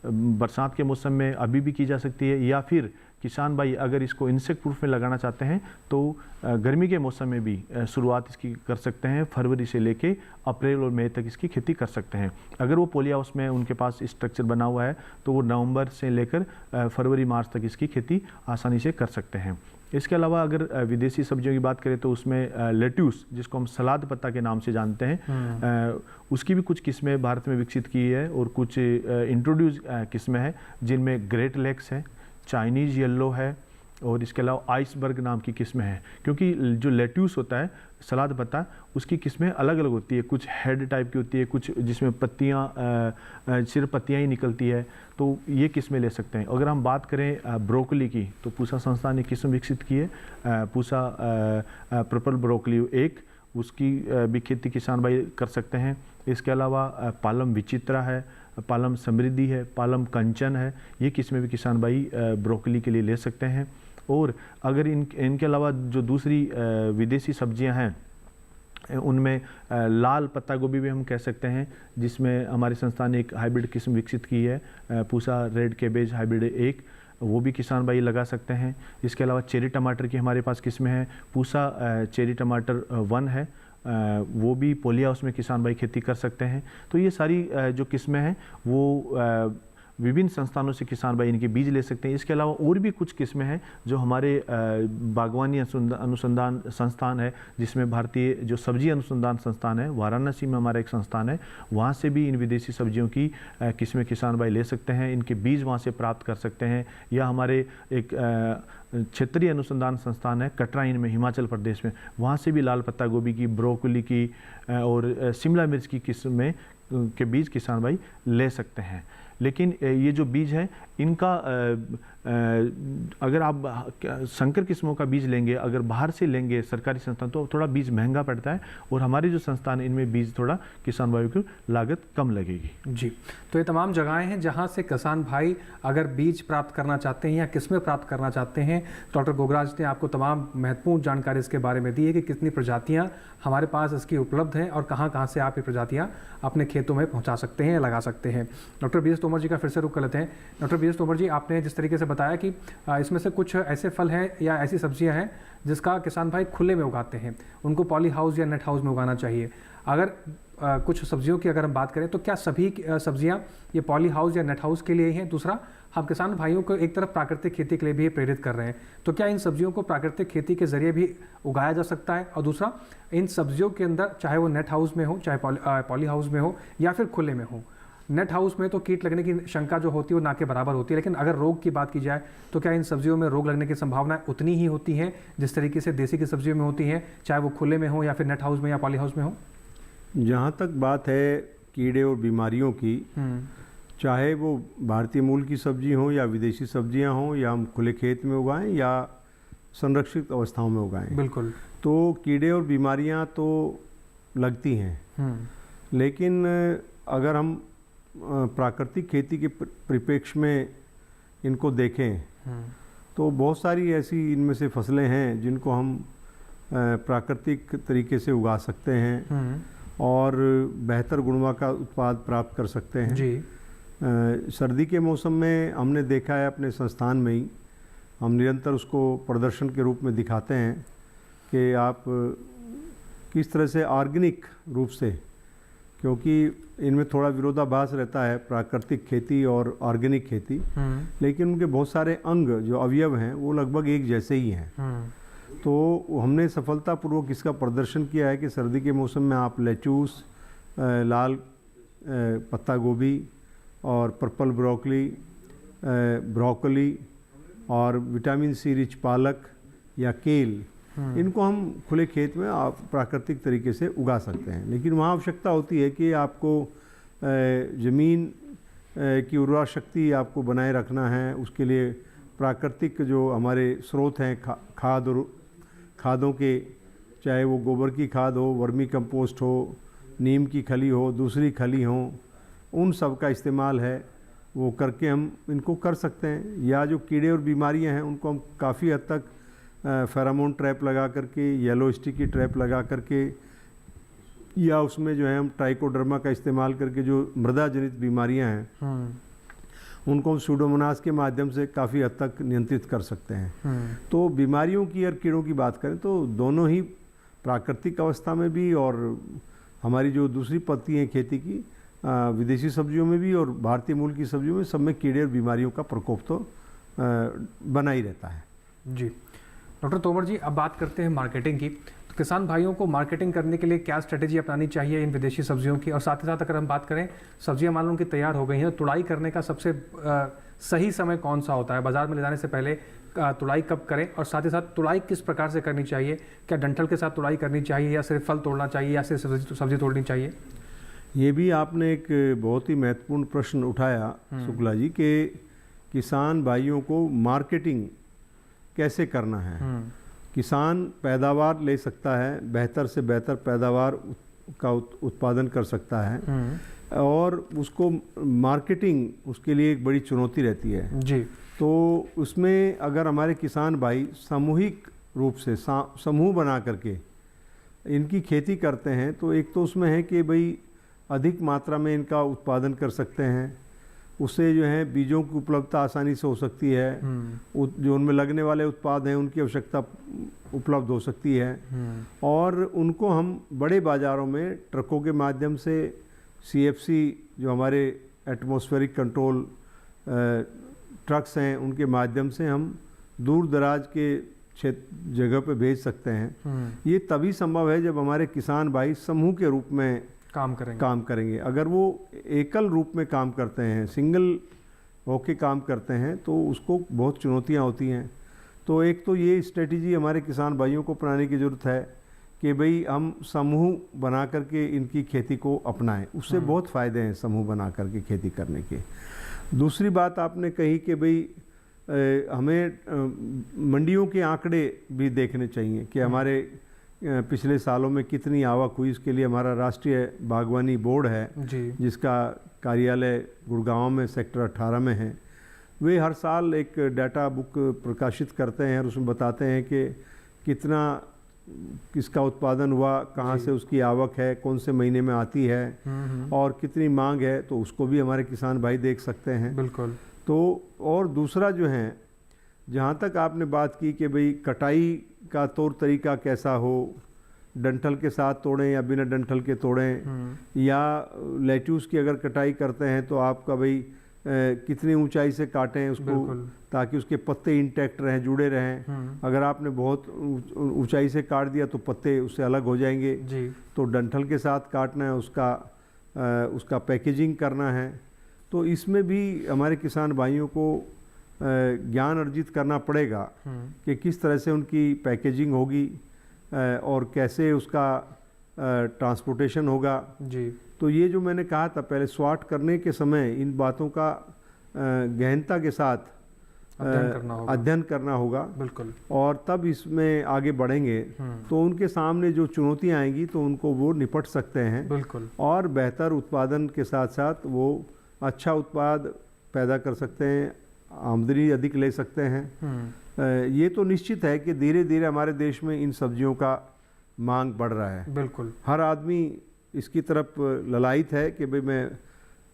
Speaker 5: बरसात के मौसम में अभी भी की जा सकती है, या फिर किसान भाई अगर इसको इंसेक्ट प्रूफ में लगाना चाहते हैं तो गर्मी के मौसम में भी शुरुआत इसकी कर सकते हैं। फरवरी से लेके अप्रैल और मई तक इसकी खेती कर सकते हैं। अगर वो पॉली हाउस में उनके पास स्ट्रक्चर बना हुआ है तो वो नवंबर से लेकर फरवरी मार्च तक इसकी खेती आसानी से कर सकते हैं। इसके अलावा अगर विदेशी सब्जियों की बात करें तो उसमें लेट्यूस, जिसको हम सलाद पत्ता के नाम से जानते हैं, उसकी भी कुछ किस्में भारत में विकसित की है और कुछ इंट्रोड्यूस किस्में हैं जिनमें ग्रेट लेग्स है, चाइनीज़ येलो है और इसके अलावा आइसबर्ग नाम की किस्में हैं। क्योंकि जो लेट्यूस होता है सलाद पत्ता, उसकी किस्में अलग अलग होती है, कुछ हेड टाइप की होती है, कुछ जिसमें पत्तियाँ सिर्फ पत्तियाँ ही निकलती है, तो ये किस्में ले सकते हैं। अगर हम बात करें ब्रोकली की तो पूसा संस्थान ने किस्म विकसित की है, पूसा पर्पल ब्रोकली 1, उसकी भी खेती किसान भाई कर सकते हैं। इसके अलावा पालम विचित्रा है, पालम समृद्धि है, पालम कंचन है, ये किस्में भी किसान भाई ब्रोकली के लिए ले सकते हैं। और अगर इनके अलावा जो दूसरी विदेशी सब्जियां हैं उनमें लाल पत्ता गोभी भी हम कह सकते हैं, जिसमें हमारे संस्थान ने एक हाइब्रिड किस्म विकसित की है, पूसा रेड कैबेज हाइब्रिड 1, वो भी किसान भाई लगा सकते हैं। इसके अलावा चेरी टमाटर की हमारे पास किस्में हैं, पूसा चेरी टमाटर 1 है, वो भी पॉली हाउस में किसान भाई खेती कर सकते हैं। तो ये सारी जो किस्में हैं वो विभिन्न संस्थानों से किसान भाई इनके बीज ले सकते हैं। इसके अलावा और भी कुछ किस्में हैं जो हमारे बागवानी अनुसंधान संस्थान है, जिसमें भारतीय जो सब्जी अनुसंधान संस्थान है, वाराणसी में हमारा एक संस्थान है, वहाँ से भी इन विदेशी सब्जियों की किस्में किसान भाई ले सकते हैं, इनके बीज वहाँ से प्राप्त कर सकते हैं। या हमारे एक क्षेत्रीय अनुसंधान संस्थान है कटराइन में हिमाचल प्रदेश में, वहाँ से भी लाल पत्ता गोभी की, ब्रोकली की और शिमला मिर्च की किस्में के बीज किसान भाई ले सकते हैं। लेकिन ये जो बीज है इनका अगर आप संकर किस्मों का बीज लेंगे, अगर बाहर से लेंगे सरकारी संस्थान, तो थोड़ा बीज महंगा पड़ता है, और हमारे जो संस्थान इनमें बीज थोड़ा किसान भाइयों की लागत कम लगेगी।
Speaker 2: जी, तो ये तमाम जगहें हैं जहां से किसान भाई अगर बीज प्राप्त करना चाहते हैं या किस्में प्राप्त करना चाहते हैं। डॉक्टर गोगराज ने आपको तमाम महत्वपूर्ण जानकारी इसके बारे में दी है कि कितनी प्रजातियाँ हमारे पास इसकी उपलब्ध हैं और कहाँ कहाँ से आप ये प्रजातियाँ अपने खेतों में पहुँचा सकते हैं, लगा सकते हैं। डॉक्टर बी एस तोमर जी का फिर से रुख कर लेते हैं। डॉक्टर बी एस तोमर जी, आपने जिस तरीके से बताया कि इसमें से कुछ ऐसे फल हैं या ऐसी सब्जियां हैं जिसका किसान भाई खुले में उगाते हैं, उनको पॉली हाउस या नेट हाउस में उगाना चाहिए। अगर कुछ सब्जियों की अगर हम बात करें तो क्या सभी सब्जियां ये पॉली हाउस या नेट हाउस के लिए ही हैं? दूसरा, हम किसान भाइयों को एक तरफ प्राकृतिक खेती के लिए भी प्रेरित कर रहे हैं, तो क्या इन सब्जियों को प्राकृतिक खेती के जरिए भी उगाया जा सकता है? और दूसरा, इन सब्जियों के अंदर चाहे वो नेट हाउस में हो, चाहे पॉली हाउस में हो या फिर खुले में हो, नेट हाउस में तो कीट लगने की शंका जो होती है वो ना के बराबर होती है, लेकिन अगर रोग की बात की जाए तो क्या इन सब्जियों में रोग लगने की संभावनाएं उतनी ही होती हैं जिस तरीके से देसी की सब्जियों में होती हैं, चाहे वो खुले में हो या फिर नेट हाउस में या पॉली हाउस में हो?
Speaker 3: जहाँ तक बात है कीड़े और बीमारियों की, चाहे वो भारतीय मूल की सब्जी हो या विदेशी सब्जियां हों या हम खुले खेत में उगाएं या संरक्षित अवस्थाओं में उगाएं,
Speaker 2: बिल्कुल,
Speaker 3: तो कीड़े और बीमारियां तो लगती हैं। लेकिन अगर हम प्राकृतिक खेती के परिप्रेक्ष्य में इनको देखें तो बहुत सारी ऐसी इनमें से फसलें हैं जिनको हम प्राकृतिक तरीके से उगा सकते हैं और बेहतर गुणवत्ता का उत्पाद प्राप्त कर सकते हैं
Speaker 2: जी।
Speaker 3: सर्दी के मौसम में हमने देखा है अपने संस्थान में ही, हम निरंतर उसको प्रदर्शन के रूप में दिखाते हैं कि आप किस तरह से ऑर्गेनिक रूप से, क्योंकि इनमें थोड़ा विरोधाभास रहता है प्राकृतिक खेती और ऑर्गेनिक खेती, लेकिन उनके बहुत सारे अंग जो अवयव हैं वो लगभग एक जैसे ही हैं। तो हमने सफलतापूर्वक इसका प्रदर्शन किया है कि सर्दी के मौसम में आप लेचूस, लाल पत्ता गोभी और पर्पल ब्रोकली और विटामिन सी रिच पालक या केल, इनको हम खुले खेत में आप प्राकृतिक तरीके से उगा सकते हैं। लेकिन वहाँ आवश्यकता होती है कि आपको ज़मीन की उर्वरा शक्ति आपको बनाए रखना है। उसके लिए प्राकृतिक जो हमारे स्रोत हैं खादों के, चाहे वो गोबर की खाद हो, वर्मी कंपोस्ट हो, नीम की खली हो, दूसरी खली हो, उन सब का इस्तेमाल है वो करके हम इनको कर सकते हैं। या जो कीड़े और बीमारियां हैं उनको हम काफ़ी हद तक फेरामोन ट्रैप लगा करके, येलो स्टिकी ट्रैप लगा करके, या उसमें जो है हम ट्राइकोडर्मा का इस्तेमाल करके जो मृदा जनित बीमारियां हैं उनको हम सूडोमोनास के माध्यम से काफ़ी हद तक नियंत्रित कर सकते हैं। तो बीमारियों की और कीड़ों की बात करें तो दोनों ही प्राकृतिक अवस्था में भी और हमारी जो दूसरी पद्धति है खेती की, विदेशी सब्जियों में भी और भारतीय मूल की सब्जियों में, सब में कीड़े और बीमारियों का प्रकोप तो बना ही रहता है।
Speaker 2: जी डॉक्टर तोमर जी, अब बात करते हैं मार्केटिंग की। तो किसान भाइयों को मार्केटिंग करने के लिए क्या स्ट्रेटेजी अपनानी चाहिए इन विदेशी सब्जियों की? और साथ ही साथ अगर हम बात करें सब्जियां मान लो उनकी तैयार हो गई हैं, तो तुड़ाई करने का सबसे सही समय कौन सा होता है? बाजार में ले जाने से पहले तुड़ाई कब करें? और साथ ही साथ तुड़ाई किस प्रकार से करनी चाहिए? क्या डंठल के साथ तुड़ाई करनी चाहिए या सिर्फ फल तोड़ना चाहिए या सिर्फ सब्जी तोड़नी चाहिए?
Speaker 3: ये भी आपने एक बहुत ही महत्वपूर्ण प्रश्न उठाया शुक्ला जी, कि किसान भाइयों को मार्केटिंग कैसे करना है। किसान पैदावार ले सकता है, बेहतर से बेहतर पैदावार का उत्पादन कर सकता है और उसको मार्केटिंग उसके लिए एक बड़ी चुनौती रहती है
Speaker 2: जी।
Speaker 3: तो उसमें अगर हमारे किसान भाई सामूहिक रूप से समूह बना करके इनकी खेती करते हैं तो एक तो उसमें है कि भाई अधिक मात्रा में इनका उत्पादन कर सकते हैं, उससे जो है बीजों की उपलब्धता आसानी से हो सकती है, जो उनमें लगने वाले उत्पाद हैं उनकी आवश्यकता उपलब्ध हो सकती है और उनको हम बड़े बाज़ारों में ट्रकों के माध्यम से CFC जो हमारे एटमॉस्फेरिक कंट्रोल ट्रक्स हैं उनके माध्यम से हम दूर दराज के क्षेत्र जगह पे भेज सकते हैं। ये तभी संभव है जब हमारे किसान भाई समूह के रूप में काम करेंगे। अगर वो एकल रूप में काम करते हैं, सिंगल होके काम करते हैं तो उसको बहुत चुनौतियां होती हैं। तो एक तो ये स्ट्रेटजी हमारे किसान भाइयों को अपनाने की ज़रूरत है कि भाई हम समूह बना करके इनकी खेती को अपनाएं। उससे बहुत फ़ायदे हैं समूह बना करके खेती करने के। दूसरी बात आपने कही कि भाई हमें मंडियों के आंकड़े भी देखने चाहिए कि हमारे पिछले सालों में कितनी आवक हुई। इसके लिए हमारा राष्ट्रीय बागवानी बोर्ड है जिसका कार्यालय गुड़गांव में सेक्टर 18 में है। वे हर साल एक डाटा बुक प्रकाशित करते हैं और उसमें बताते हैं कि कितना किसका उत्पादन हुआ, कहाँ से उसकी आवक है, कौन से महीने में आती है और कितनी मांग है, तो उसको भी हमारे किसान भाई देख सकते हैं।
Speaker 2: बिल्कुल।
Speaker 3: तो और दूसरा जो है, जहाँ तक आपने बात की कि भाई कटाई का तौर तरीका कैसा हो, डंठल के साथ तोड़ें या बिना डंठल के तोड़ें, या लेट्यूस की अगर कटाई करते हैं तो आपका भाई कितनी ऊंचाई से काटें उसको ताकि उसके पत्ते इंटैक्ट रहें, जुड़े रहें। अगर आपने बहुत ऊंचाई से काट दिया तो पत्ते उससे अलग हो जाएंगे जी। तो डंठल के साथ काटना है, उसका पैकेजिंग करना है। तो इसमें भी हमारे किसान भाइयों को ज्ञान अर्जित करना पड़ेगा कि किस तरह से उनकी पैकेजिंग होगी और कैसे उसका ट्रांसपोर्टेशन होगा जी। तो ये जो मैंने कहा था पहले, स्वाट करने के समय इन बातों का गहनता के साथ अध्ययन करना होगा बिल्कुल, और तब इसमें आगे बढ़ेंगे तो उनके सामने जो चुनौतियां आएंगी तो उनको वो निपट सकते हैं बिल्कुल, और बेहतर उत्पादन के साथ साथ वो अच्छा उत्पाद पैदा कर सकते हैं, आमदनी अधिक ले सकते हैं। ये तो निश्चित है कि धीरे धीरे हमारे देश में इन सब्जियों का मांग बढ़ रहा है बिल्कुल। हर आदमी इसकी तरफ ललायित है कि भाई मैं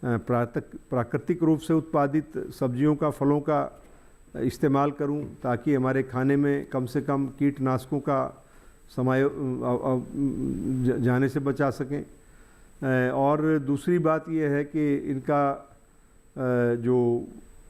Speaker 3: प्राकृतिक रूप से उत्पादित सब्जियों का, फलों का इस्तेमाल करूं ताकि हमारे खाने में कम से कम कीटनाशकों का जाने से बचा सकें। और दूसरी बात यह है कि इनका जो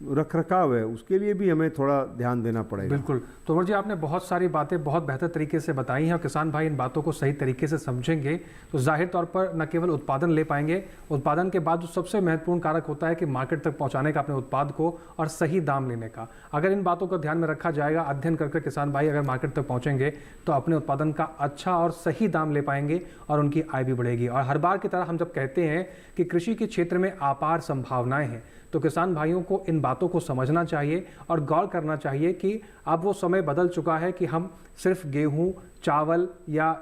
Speaker 3: रख रखाव है उसके लिए भी हमें थोड़ा ध्यान देना पड़ेगा
Speaker 2: बिल्कुल। तोमर जी, आपने बहुत सारी बातें बहुत बेहतर तरीके से बताई हैं और किसान भाई इन बातों को सही तरीके से समझेंगे तो जाहिर तौर पर न केवल उत्पादन ले पाएंगे, उत्पादन के बाद जो सबसे महत्वपूर्ण कारक होता है कि मार्केट तक पहुंचाने का अपने उत्पाद को और सही दाम लेने का। अगर इन बातों को ध्यान में रखा जाएगा, अध्ययन करके किसान भाई अगर मार्केट तक पहुँचेंगे तो अपने उत्पादन का अच्छा और सही दाम ले पाएंगे और उनकी आय भी बढ़ेगी। और हर बार की तरह हम जब कहते हैं कि कृषि के क्षेत्र में अपार संभावनाएं हैं तो किसान भाइयों को इन बातों को समझना चाहिए और गौर करना चाहिए कि अब वो समय बदल चुका है कि हम सिर्फ गेहूं, चावल या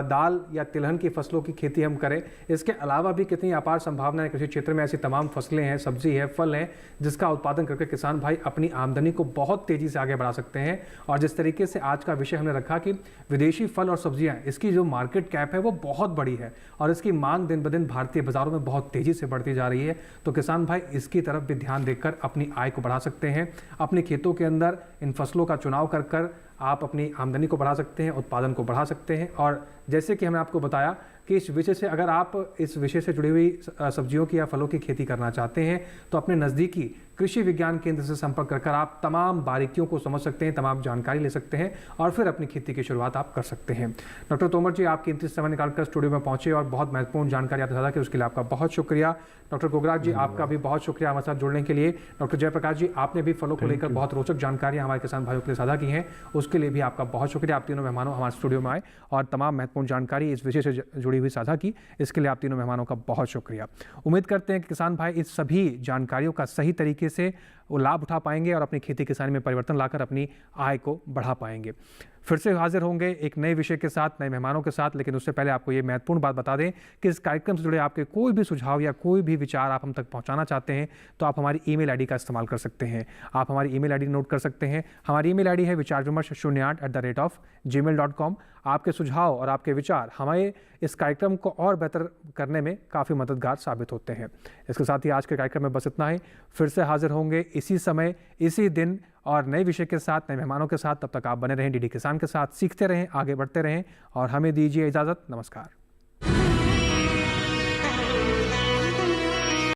Speaker 2: दाल या तिलहन की फसलों की खेती हम करें। इसके अलावा भी कितनी अपार संभावनाएं कृषि क्षेत्र में ऐसी तमाम फसलें हैं, सब्जी है, फल हैं जिसका उत्पादन करके किसान भाई अपनी आमदनी को बहुत तेज़ी से आगे बढ़ा सकते हैं। और जिस तरीके से आज का विषय हमने रखा कि विदेशी फल और सब्जियां, इसकी जो मार्केट कैप है वो बहुत बड़ी है और इसकी मांग दिन ब दिन भारतीय बाज़ारों में बहुत तेज़ी से बढ़ती जा रही है। तो किसान भाई इसकी तरफ भी ध्यान देकर अपनी आय को बढ़ा सकते हैं। अपने खेतों के अंदर इन फसलों का चुनाव कर आप अपनी आमदनी को बढ़ा सकते हैं, उत्पादन को बढ़ा सकते हैं। और जैसे कि हमने आपको बताया कि इस विषय से, अगर आप इस विषय से जुड़ी हुई सब्जियों की या फलों की खेती करना चाहते हैं तो अपने नज़दीकी कृषि विज्ञान केंद्र से संपर्क कर आप तमाम बारीकियों को समझ सकते हैं, तमाम जानकारी ले सकते हैं और फिर अपनी खेती की शुरुआत आप कर सकते हैं। डॉक्टर तोमर जी, आप कीमती समय निकालकर स्टूडियो में पहुंचे और बहुत महत्वपूर्ण जानकारी आपने साझा की, उसके लिए आपका बहुत शुक्रिया। डॉक्टर गोगराज जी, आपका भी बहुत शुक्रिया हमारे साथ जुड़ने के लिए। डॉक्टर जयप्रकाश जी, आपने भी फलों को लेकर बहुत रोचक जानकारियां हमारे किसान भाइयों के लिए साझा की हैं, उसके लिए भी आपका बहुत शुक्रिया। आप तीनों मेहमानों हमारे स्टूडियो में आए और तमाम महत्वपूर्ण जानकारी इस विषय से जुड़ी हुई साझा की, इसके लिए आप तीनों मेहमानों का बहुत शुक्रिया। उम्मीद करते हैं कि किसान भाई इस सभी जानकारियों का सही तरीके से वो लाभ उठा पाएंगे और अपनी खेती किसानी में परिवर्तन लाकर अपनी आय को बढ़ा पाएंगे। फिर से हाजिर होंगे एक नए विषय के साथ, नए मेहमानों के साथ, लेकिन उससे पहले आपको ये महत्वपूर्ण बात बता दें कि इस कार्यक्रम से जुड़े आपके कोई भी सुझाव या कोई भी विचार आप हम तक पहुंचाना चाहते हैं तो आप हमारी ईमेल आईडी का इस्तेमाल कर सकते हैं। आप हमारी ईमेल आईडी नोट कर सकते हैं। हमारी ईमेल आईडी है vicharvimarsh08@gmail.com। आपके सुझाव और आपके विचार हमारे इस कार्यक्रम को और बेहतर करने में काफ़ी मददगार साबित होते हैं। इसके साथ ही आज के कार्यक्रम में बस इतना ही। फिर से हाजिर होंगे इसी समय, इसी दिन और नए विषय के साथ, नए मेहमानों के साथ। तब तक आप बने रहें डीडी किसान के साथ, सीखते रहें, आगे बढ़ते रहें और हमें दीजिए इजाज़त। नमस्कार।